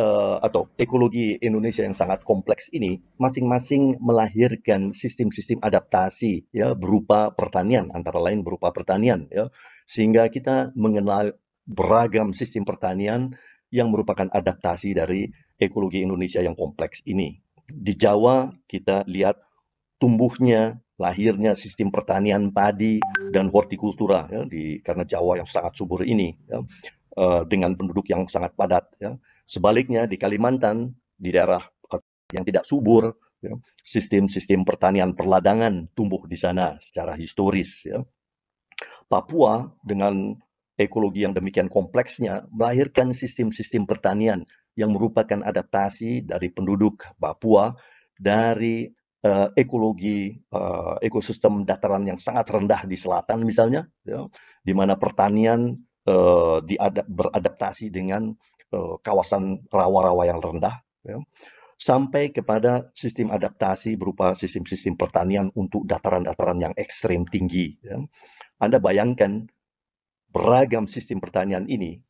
atau ekologi Indonesia yang sangat kompleks ini masing-masing melahirkan sistem-sistem adaptasi ya berupa pertanian, antara lain berupa pertanian ya, sehingga kita mengenal beragam sistem pertanian yang merupakan adaptasi dari ekologi Indonesia yang kompleks ini. Di Jawa kita lihat tumbuhnya, lahirnya sistem pertanian padi dan hortikultura ya, karena Jawa yang sangat subur ini ya, dengan penduduk yang sangat padat. Ya. Sebaliknya di Kalimantan, di daerah yang tidak subur, ya, sistem-sistem pertanian perladangan tumbuh di sana secara historis. Ya. Papua dengan ekologi yang demikian kompleksnya melahirkan sistem-sistem pertanian yang merupakan adaptasi dari penduduk Papua dari ekologi ekosistem dataran yang sangat rendah di selatan misalnya, ya, di mana pertanian beradaptasi dengan kawasan rawa-rawa yang rendah, ya, sampai kepada sistem adaptasi berupa sistem-sistem pertanian untuk dataran-dataran yang ekstrem tinggi. Ya. Anda bayangkan beragam sistem pertanian ini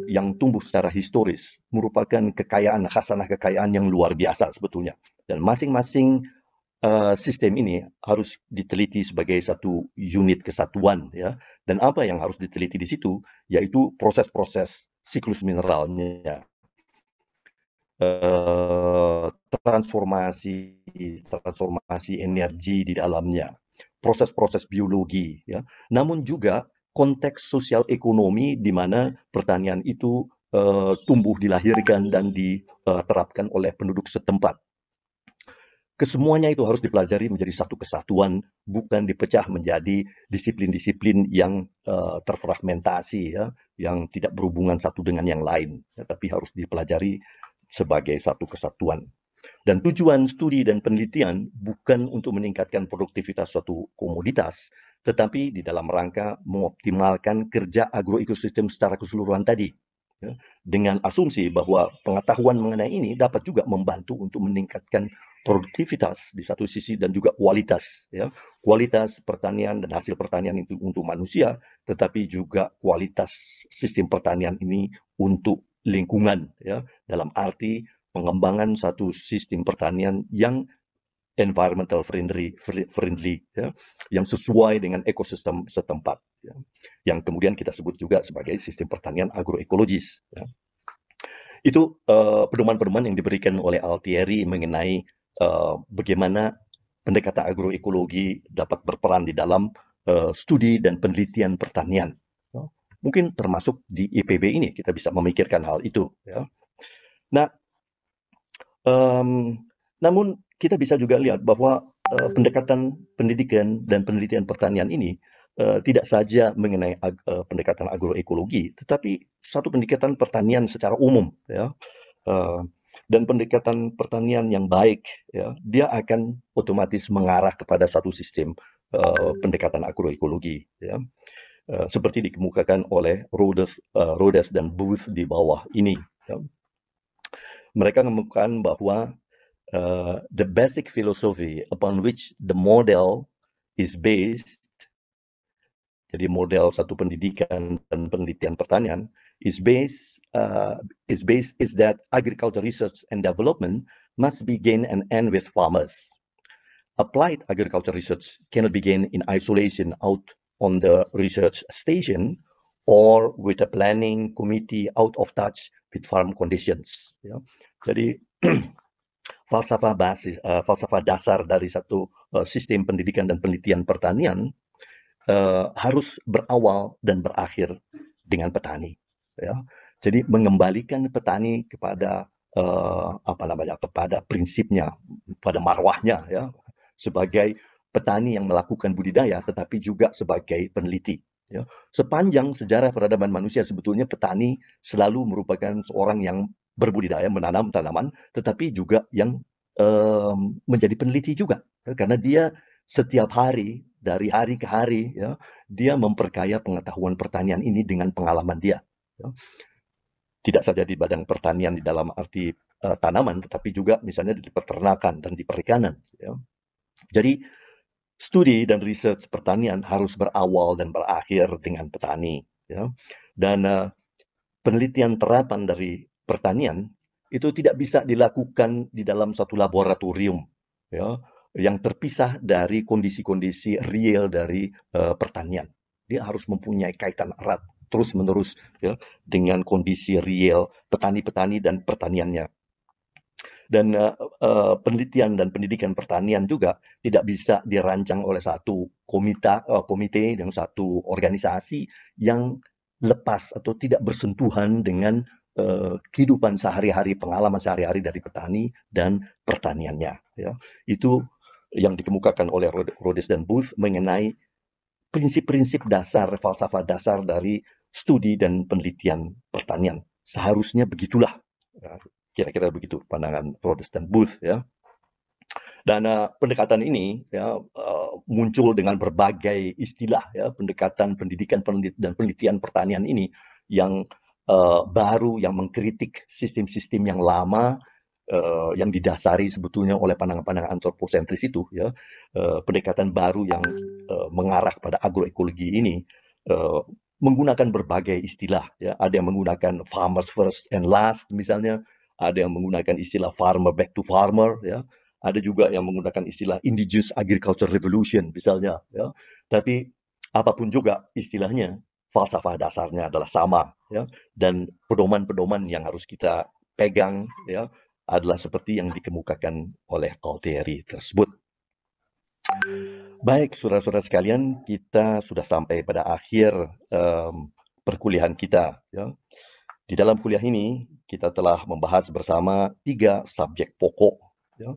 yang tumbuh secara historis merupakan kekayaan, khasanah kekayaan yang luar biasa sebetulnya. Dan masing-masing sistem ini harus diteliti sebagai satu unit kesatuan, ya. Dan apa yang harus diteliti di situ yaitu proses-proses siklus mineralnya, transformasi energi di dalamnya, proses-proses biologi, ya. Namun juga konteks sosial ekonomi di mana pertanian itu tumbuh, dilahirkan dan diterapkan oleh penduduk setempat. Kesemuanya itu harus dipelajari menjadi satu kesatuan, bukan dipecah menjadi disiplin-disiplin yang terfragmentasi, ya, yang tidak berhubungan satu dengan yang lain, ya, tapi harus dipelajari sebagai satu kesatuan. Dan tujuan studi dan penelitian bukan untuk meningkatkan produktivitas suatu komoditas, tetapi di dalam rangka mengoptimalkan kerja agroekosistem secara keseluruhan tadi. Ya, dengan asumsi bahwa pengetahuan mengenai ini dapat juga membantu untuk meningkatkan produktivitas di satu sisi dan juga kualitas, ya, kualitas pertanian dan hasil pertanian itu untuk manusia, tetapi juga kualitas sistem pertanian ini untuk lingkungan, ya, dalam arti pengembangan satu sistem pertanian yang environmental friendly, ya, yang sesuai dengan ekosistem setempat, ya, yang kemudian kita sebut juga sebagai sistem pertanian agroekologis. Ya. Itu pedoman-pedoman yang diberikan oleh Altieri mengenai bagaimana pendekatan agroekologi dapat berperan di dalam studi dan penelitian pertanian. Ya. Mungkin termasuk di IPB ini kita bisa memikirkan hal itu. Ya. Nah, namun kita bisa juga lihat bahwa pendekatan pendidikan dan penelitian pertanian ini tidak saja mengenai pendekatan agroekologi, tetapi satu pendekatan pertanian secara umum, ya. Dan pendekatan pertanian yang baik, ya, dia akan otomatis mengarah kepada satu sistem pendekatan agroekologi, ya. Seperti dikemukakan oleh Rhodes dan Booth di bawah ini. Ya. Mereka mengemukakan bahwa the basic philosophy upon which the model is based, jadi model satu pendidikan dan penelitian pertanian is that agriculture research and development must begin and end with farmers. Applied agriculture research cannot begin in isolation out on the research station or with a planning committee out of touch with farm conditions. Ya. Jadi falsafah dasar dari satu sistem pendidikan dan penelitian pertanian harus berawal dan berakhir dengan petani. Ya. Jadi mengembalikan petani kepada kepada prinsipnya, pada marwahnya, ya, sebagai petani yang melakukan budidaya, tetapi juga sebagai peneliti. Ya. Sepanjang sejarah peradaban manusia sebetulnya petani selalu merupakan seorang yang berbudidaya, menanam tanaman, tetapi juga yang menjadi peneliti juga, ya, karena dia setiap hari dari hari ke hari, ya, dia memperkaya pengetahuan pertanian ini dengan pengalaman dia. Ya. Tidak saja di bidang pertanian di dalam arti tanaman, tetapi juga misalnya di peternakan dan di perikanan. Ya. Jadi studi dan research pertanian harus berawal dan berakhir dengan petani. Ya. Dan penelitian terapan dari pertanian itu tidak bisa dilakukan di dalam satu laboratorium, ya, yang terpisah dari kondisi-kondisi real dari pertanian. Dia harus mempunyai kaitan erat terus-menerus, ya, dengan kondisi real petani-petani dan pertaniannya. Dan penelitian dan pendidikan pertanian juga tidak bisa dirancang oleh satu komite dan satu organisasi yang lepas atau tidak bersentuhan dengan kehidupan sehari-hari, pengalaman sehari-hari dari petani dan pertaniannya. Ya. Itu yang dikemukakan oleh Rhodes dan Booth mengenai prinsip-prinsip dasar, falsafah dasar dari studi dan penelitian pertanian. Seharusnya begitulah. Ya, kira-kira begitu pandangan Rhodes dan Booth, ya. Dan pendekatan ini, ya, muncul dengan berbagai istilah, ya, pendekatan pendidikan dan penelitian pertanian ini yang baru, yang mengkritik sistem-sistem yang lama, yang didasari sebetulnya oleh pandangan-pandangan antroposentris itu, ya. Pendekatan baru yang mengarah pada agroekologi ini menggunakan berbagai istilah, ya. Ada yang menggunakan farmers first and last misalnya, ada yang menggunakan istilah farmer back to farmer, ya. Ada juga yang menggunakan istilah indigenous agriculture revolution misalnya, ya. Tapi apapun juga istilahnya, falsafah dasarnya adalah sama, ya. Dan pedoman-pedoman yang harus kita pegang, ya, adalah seperti yang dikemukakan oleh Altieri tersebut. Baik, saudara-saudara sekalian, kita sudah sampai pada akhir perkuliahan kita. Ya. Di dalam kuliah ini, kita telah membahas bersama 3 subjek pokok. Ya.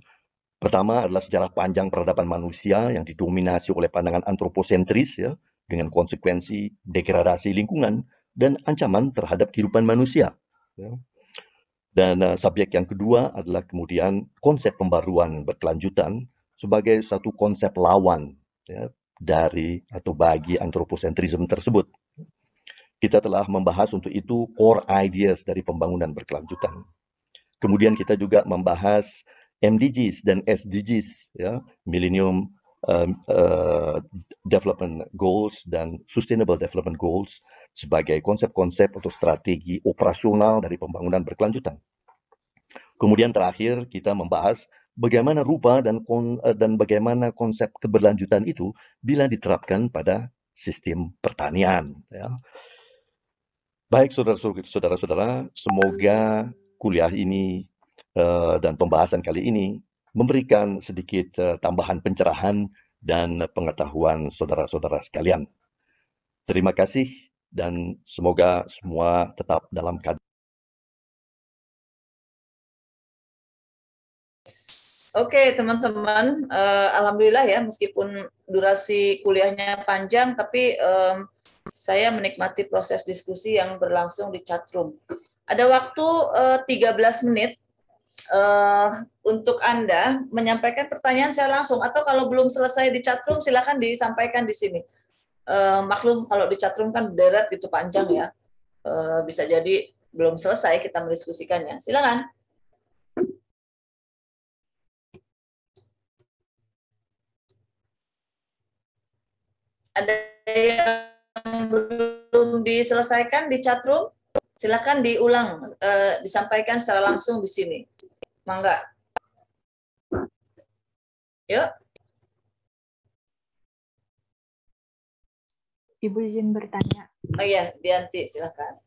Pertama adalah sejarah panjang peradaban manusia yang didominasi oleh pandangan antroposentris, ya, dengan konsekuensi degradasi lingkungan dan ancaman terhadap kehidupan manusia. Ya. Dan subjek yang kedua adalah kemudian konsep pembaruan berkelanjutan sebagai satu konsep lawan, ya, dari atau bagi antroposentrisme tersebut. Kita telah membahas untuk itu core ideas dari pembangunan berkelanjutan. Kemudian kita juga membahas MDGs dan SDGs, ya, Millennium Development Goals dan Sustainable Development Goals sebagai konsep-konsep atau strategi operasional dari pembangunan berkelanjutan. Kemudian terakhir kita membahas bagaimana rupa dan bagaimana konsep keberlanjutan itu bila diterapkan pada sistem pertanian. Ya. Baik saudara-saudara, semoga kuliah ini dan pembahasan kali ini memberikan sedikit tambahan pencerahan dan pengetahuan saudara-saudara sekalian. Terima kasih dan semoga semua tetap dalam keadaan. Oke, teman-teman, alhamdulillah ya, meskipun durasi kuliahnya panjang, tapi saya menikmati proses diskusi yang berlangsung di chatroom. Ada waktu 13 menit untuk Anda menyampaikan pertanyaan secara langsung, atau kalau belum selesai di chatroom, silakan disampaikan di sini. Maklum kalau di chatroom kan deret gitu panjang ya, bisa jadi belum selesai kita mendiskusikannya. Silakan. Ada yang belum diselesaikan di chatroom? Silakan diulang, disampaikan secara langsung di sini. Mangga. Yuk. Ibu izin bertanya. Oh iya, Dianti, silakan.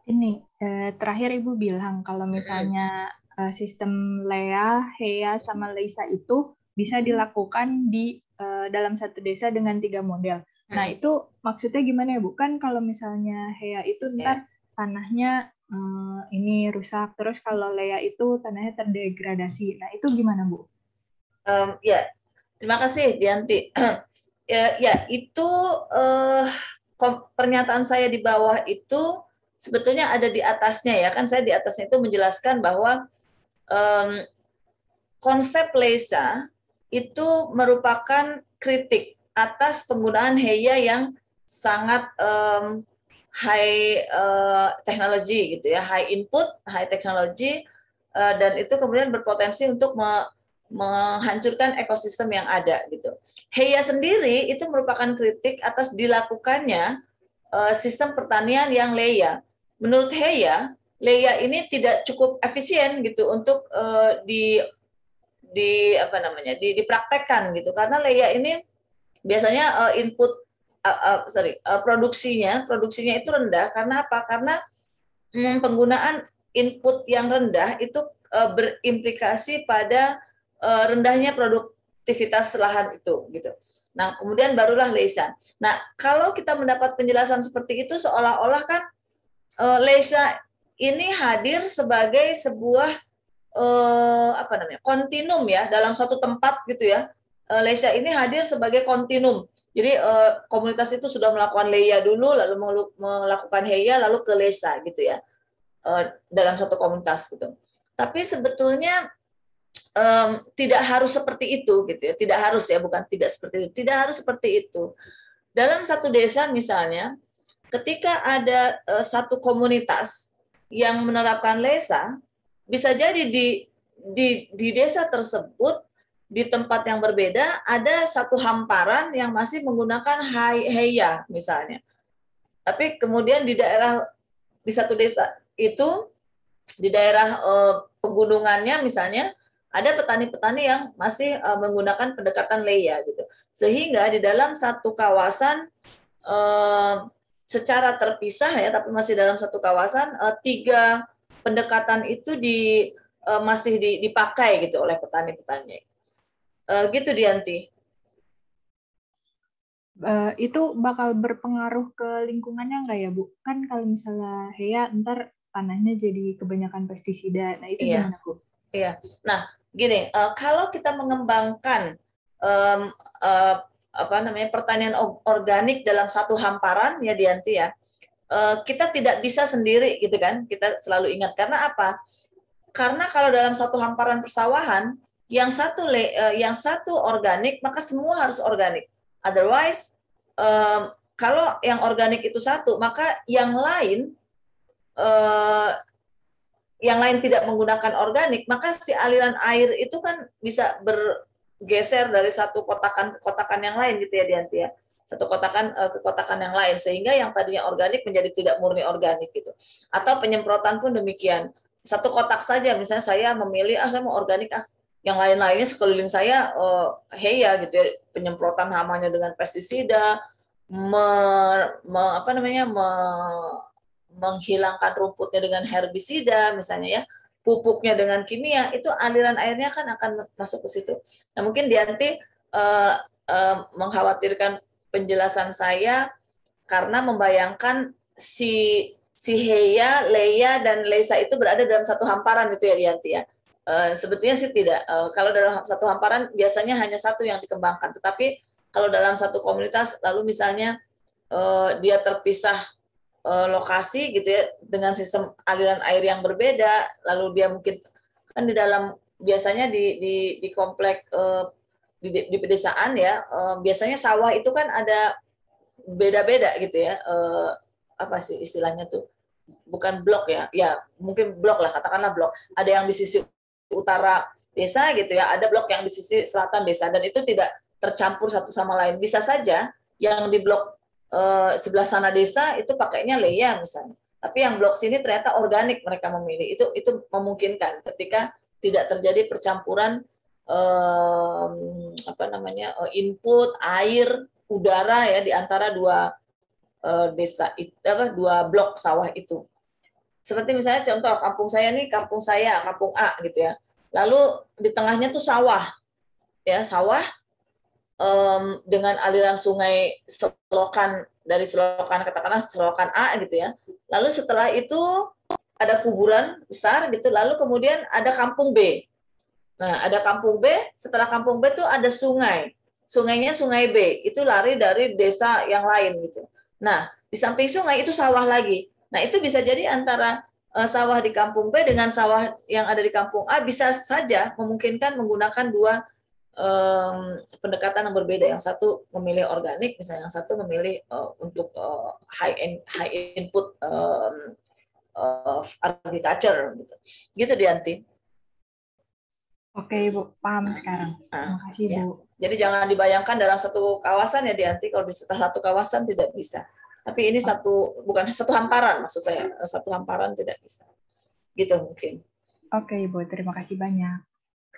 Ini, terakhir Ibu bilang kalau misalnya sistem LEA, HEA, sama LEISA itu bisa dilakukan di dalam satu desa dengan 3 model. Nah, itu maksudnya gimana ya, Bu? Kan kalau misalnya HEA itu ntar tanahnya ini rusak, terus kalau LEA itu tanahnya terdegradasi. Nah, itu gimana, Bu? Ya, terima kasih, Dianti. Ya, itu pernyataan saya di bawah itu sebetulnya ada di atasnya ya. Kan saya di atasnya itu menjelaskan bahwa konsep LEISA itu merupakan kritik atas penggunaan HEA yang sangat high technology gitu ya, high input, high technology, dan itu kemudian berpotensi untuk menghancurkan ekosistem yang ada gitu. Heya sendiri itu merupakan kritik atas dilakukannya sistem pertanian yang leya. Menurut Heya, leya ini tidak cukup efisien gitu untuk dipraktekkan gitu, karena leya ini biasanya produksinya itu rendah. Karena apa? Karena penggunaan input yang rendah itu berimplikasi pada rendahnya produktivitas lahan itu gitu. Nah, kemudian barulah Leisa. Nah, kalau kita mendapat penjelasan seperti itu, seolah-olah kan Leisa ini hadir sebagai sebuah kontinum ya, dalam suatu tempat gitu ya. Leisa ini hadir sebagai kontinum. Jadi komunitas itu sudah melakukan Leia dulu, lalu melakukan Heya, lalu ke Leisa gitu ya, dalam suatu komunitas gitu. Tapi sebetulnya tidak harus seperti itu gitu ya, tidak harus ya, bukan tidak seperti itu, tidak harus seperti itu. Dalam satu desa misalnya, ketika ada satu komunitas yang menerapkan Leisa, bisa jadi di desa tersebut, di tempat yang berbeda, ada satu hamparan yang masih menggunakan Heya misalnya. Tapi kemudian di satu desa itu, di daerah pegunungannya misalnya, ada petani-petani yang masih menggunakan pendekatan Leia gitu. Sehingga di dalam satu kawasan secara terpisah ya, tapi masih dalam satu kawasan, 3 pendekatan itu masih dipakai gitu oleh petani-petani. Gitu Dianti. Itu bakal berpengaruh ke lingkungannya nggak ya Bu? Kan kalau misalnya Heya ntar tanahnya jadi kebanyakan pestisida. Nah itu gimana Bu? Iya. Nah gini, kalau kita mengembangkan pertanian organik dalam satu hamparan ya Dianti ya, kita tidak bisa sendiri gitu kan, kita selalu ingat. Karena apa? Karena kalau dalam satu hamparan persawahan, yang satu organik, maka semua harus organik. Otherwise, kalau yang organik itu satu, maka yang lain tidak menggunakan organik, maka si aliran air itu kan bisa bergeser dari satu kotakan ke kotakan yang lain gitu ya Dianti ya. Satu kotakan ke kotakan yang lain, sehingga yang tadinya organik menjadi tidak murni organik gitu. Atau penyemprotan pun demikian. Satu kotak saja, misalnya saya memilih saya mau organik yang lain-lainnya sekeliling saya Heya gitu ya, penyemprotan hamanya dengan pestisida, menghilangkan rumputnya dengan herbisida misalnya ya, pupuknya dengan kimia, itu aliran airnya kan akan masuk ke situ. Nah, mungkin Dianti mengkhawatirkan penjelasan saya karena membayangkan si Heya, Leia, dan Leisa itu berada dalam satu hamparan itu ya Dianti ya. Sebetulnya sih tidak. Kalau dalam satu hamparan biasanya hanya satu yang dikembangkan. Tetapi kalau dalam satu komunitas, lalu misalnya dia terpisah lokasi gitu ya, dengan sistem aliran air yang berbeda, lalu dia mungkin kan di dalam biasanya di komplek di pedesaan ya, biasanya sawah itu kan ada beda-beda gitu ya, apa sih istilahnya tuh, bukan blok ya mungkin blok lah, katakanlah blok. Ada yang di sisi utara desa gitu ya, ada blok yang di sisi selatan desa, dan itu tidak tercampur satu sama lain. Bisa saja yang di blok sebelah sana desa itu pakainya Leia misalnya, tapi yang blok sini ternyata organik mereka memilih. Itu memungkinkan ketika tidak terjadi percampuran input air, udara ya di antara dua dua blok sawah itu. Seperti misalnya contoh kampung saya nih, kampung A gitu ya. Lalu di tengahnya tuh sawah, ya sawah dengan aliran sungai selokan, dari selokan katakanlah selokan A gitu ya. Lalu setelah itu ada kuburan besar gitu. Lalu kemudian ada kampung B. Nah ada kampung B. Setelah kampung B itu ada sungai. Sungainya sungai B. Itu lari dari desa yang lain gitu. Nah di samping sungai itu sawah lagi. Nah itu bisa jadi antara sawah di kampung B dengan sawah yang ada di kampung A bisa saja memungkinkan menggunakan dua pendekatan yang berbeda. Yang satu memilih organik, misalnya yang satu memilih untuk high input agriculture gitu. Gitu Dianti. Oke, Ibu. Paham sekarang. Terima kasih, Ya. Bu. Jadi jangan dibayangkan dalam satu kawasan ya Dianti, kalau di satu kawasan tidak bisa. Tapi ini bukan satu hamparan maksud saya, satu hamparan tidak bisa. Gitu mungkin. Oke, Ibu. Terima kasih banyak.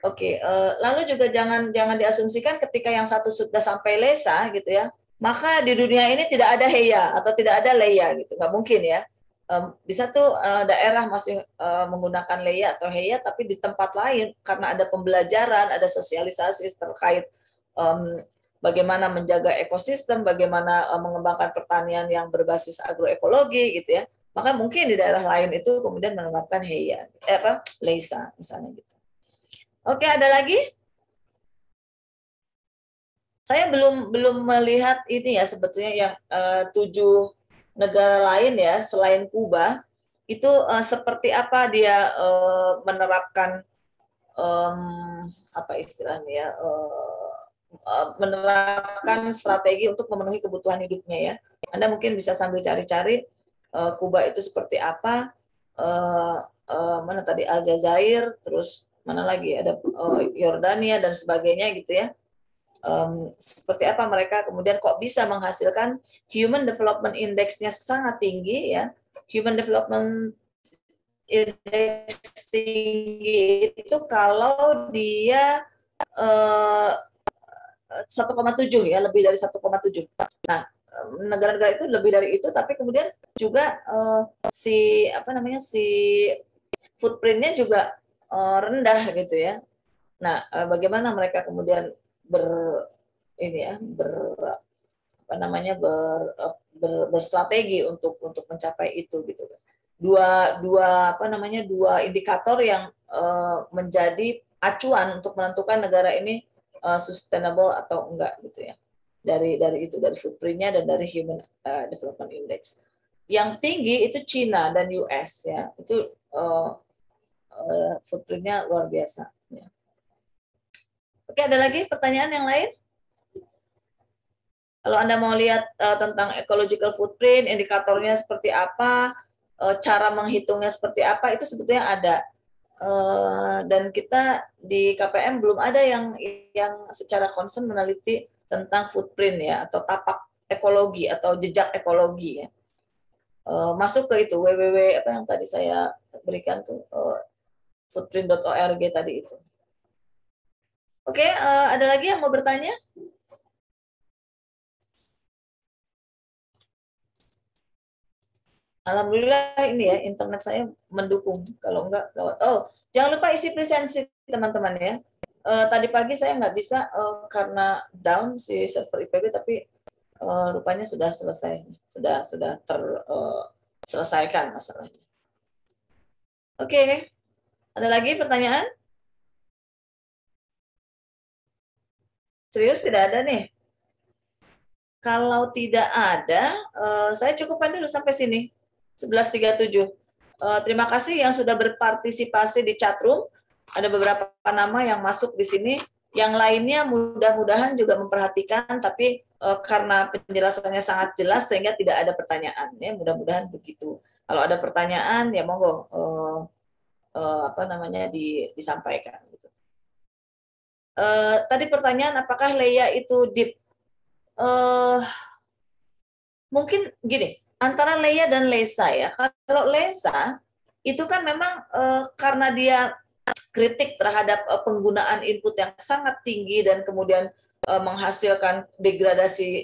Oke, lalu juga jangan diasumsikan ketika yang satu sudah sampai lesa gitu ya, maka di dunia ini tidak ada heya atau tidak ada leya gitu, nggak mungkin ya. Di satu daerah masih menggunakan leya atau heya, tapi di tempat lain karena ada pembelajaran, ada sosialisasi terkait bagaimana menjaga ekosistem, bagaimana mengembangkan pertanian yang berbasis agroekologi gitu ya, maka mungkin di daerah lain itu kemudian menerapkan heya, lesa misalnya gitu. Oke, ada lagi? Saya belum melihat ini ya sebetulnya yang 7 negara lain ya selain Kuba itu seperti apa dia menerapkan apa istilahnya ya menerapkan strategi untuk memenuhi kebutuhan hidupnya ya. Anda mungkin bisa sambil cari-cari Kuba itu seperti apa, mana tadi Aljazair, terus mana lagi ada Yordania dan sebagainya gitu ya. Seperti apa mereka kemudian kok bisa menghasilkan Human Development Index-nya sangat tinggi ya. Human Development Index tinggi itu kalau dia 1,7 ya, lebih dari 1,7. Nah, negara-negara itu lebih dari itu, tapi kemudian juga si footprint-nya juga rendah gitu ya. Nah, bagaimana mereka kemudian berstrategi untuk mencapai itu gitu. Dua indikator yang menjadi acuan untuk menentukan negara ini sustainable atau enggak gitu ya. Dari footprint-nya dan dari Human Development Index. Yang tinggi itu China dan US ya. Itu footprint-nya luar biasa ya. Oke, ada lagi pertanyaan yang lain? Kalau Anda mau lihat tentang ecological footprint, indikatornya seperti apa, cara menghitungnya seperti apa, itu sebetulnya ada. Dan kita di KPM belum ada yang secara concern meneliti tentang footprint ya, atau tapak ekologi atau jejak ekologi ya. Masuk ke itu www apa yang tadi saya berikan tuh footprint.org tadi itu. Oke, ada lagi yang mau bertanya? Alhamdulillah ini ya internet saya mendukung. Kalau enggak gawat. Oh, jangan lupa isi presensi teman-teman ya. Tadi pagi saya nggak bisa karena down si server IPB, tapi rupanya sudah selesai, sudah terselesaikan masalahnya. Oke, ada lagi pertanyaan? Serius tidak ada nih? Kalau tidak ada, saya cukupkan dulu sampai sini. 11.37. Terima kasih yang sudah berpartisipasi di chatroom. Ada beberapa nama yang masuk di sini. Yang lainnya mudah-mudahan juga memperhatikan, tapi karena penjelasannya sangat jelas sehingga tidak ada pertanyaan. Ya, mudah-mudahan begitu. Kalau ada pertanyaan, ya monggo disampaikan. Tadi pertanyaan apakah Leia itu deep? Mungkin gini. Antara Leia dan Lesa ya. Kalau Lesa itu kan memang karena dia kritik terhadap penggunaan input yang sangat tinggi dan kemudian menghasilkan degradasi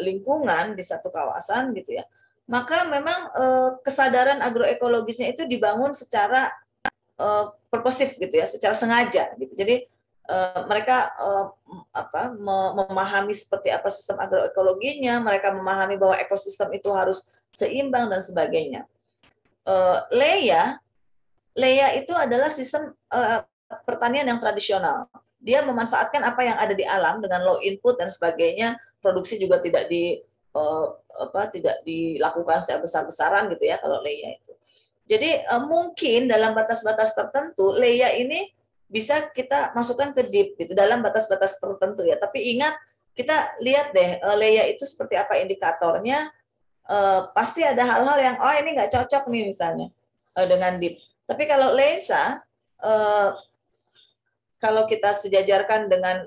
lingkungan di satu kawasan gitu ya. Maka memang kesadaran agroekologisnya itu dibangun secara purposif gitu ya, secara sengaja gitu. Jadi mereka memahami seperti apa sistem agroekologinya, mereka memahami bahwa ekosistem itu harus seimbang dan sebagainya. Leia itu adalah sistem pertanian yang tradisional. Dia memanfaatkan apa yang ada di alam dengan low input dan sebagainya. Produksi juga tidak dilakukan secara besar-besaran gitu ya kalau Leia itu. Jadi mungkin dalam batas-batas tertentu Leia ini bisa kita masukkan ke deep gitu dalam batas-batas tertentu ya. Tapi ingat kita lihat deh Leia itu seperti apa indikatornya. Pasti ada hal-hal yang ini nggak cocok nih misalnya dengan deep. Tapi kalau Lesa kalau kita sejajarkan dengan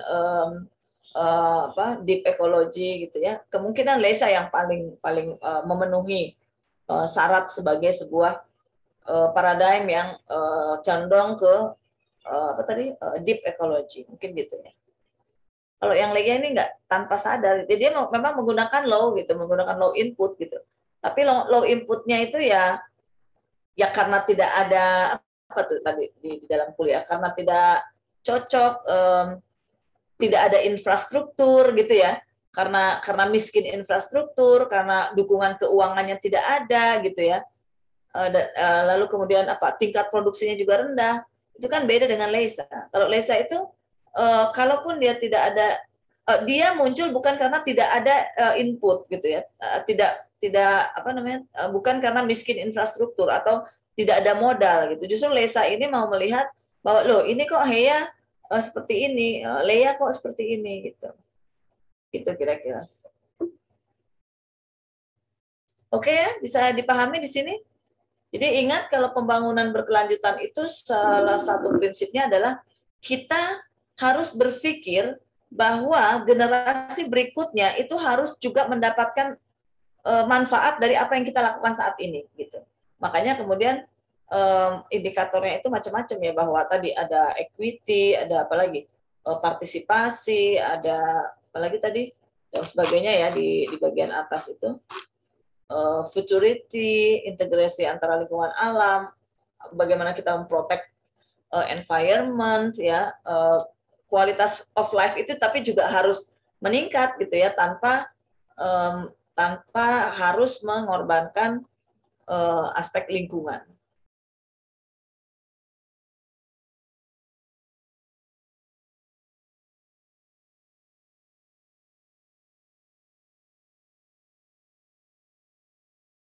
deep ecology gitu ya, kemungkinan LESA yang paling memenuhi syarat sebagai sebuah paradigm yang condong ke deep ecology, mungkin gitu ya. Kalau yang LEA ini nggak, tanpa sadar, jadi dia memang menggunakan low gitu, menggunakan low input gitu. Tapi low inputnya itu ya karena tidak ada apa tuh tadi di dalam kuliah, karena tidak cocok, tidak ada infrastruktur gitu ya, karena miskin infrastruktur, karena dukungan keuangannya tidak ada gitu ya. Lalu kemudian tingkat produksinya juga rendah. Itu kan beda dengan LESA. Kalau LESA itu kalaupun dia tidak ada, dia muncul bukan karena tidak ada input gitu ya, bukan karena miskin infrastruktur atau tidak ada modal gitu. Justru LESA ini mau melihat bahwa loh ini kok HEA seperti ini, LEA kok seperti ini gitu. Itu kira-kira. Oke ya, bisa dipahami di sini? Jadi ingat kalau pembangunan berkelanjutan itu salah satu prinsipnya adalah kita harus berpikir bahwa generasi berikutnya itu harus juga mendapatkan manfaat dari apa yang kita lakukan saat ini gitu. Makanya kemudian indikatornya itu macam-macam ya, bahwa tadi ada equity, ada apa lagi? Partisipasi, ada apa lagi tadi? Dan sebagainya ya di bagian atas itu. Futurity, integrasi antara lingkungan alam, bagaimana kita memprotek environment ya, kualitas of life itu tapi juga harus meningkat gitu ya, tanpa harus mengorbankan aspek lingkungan.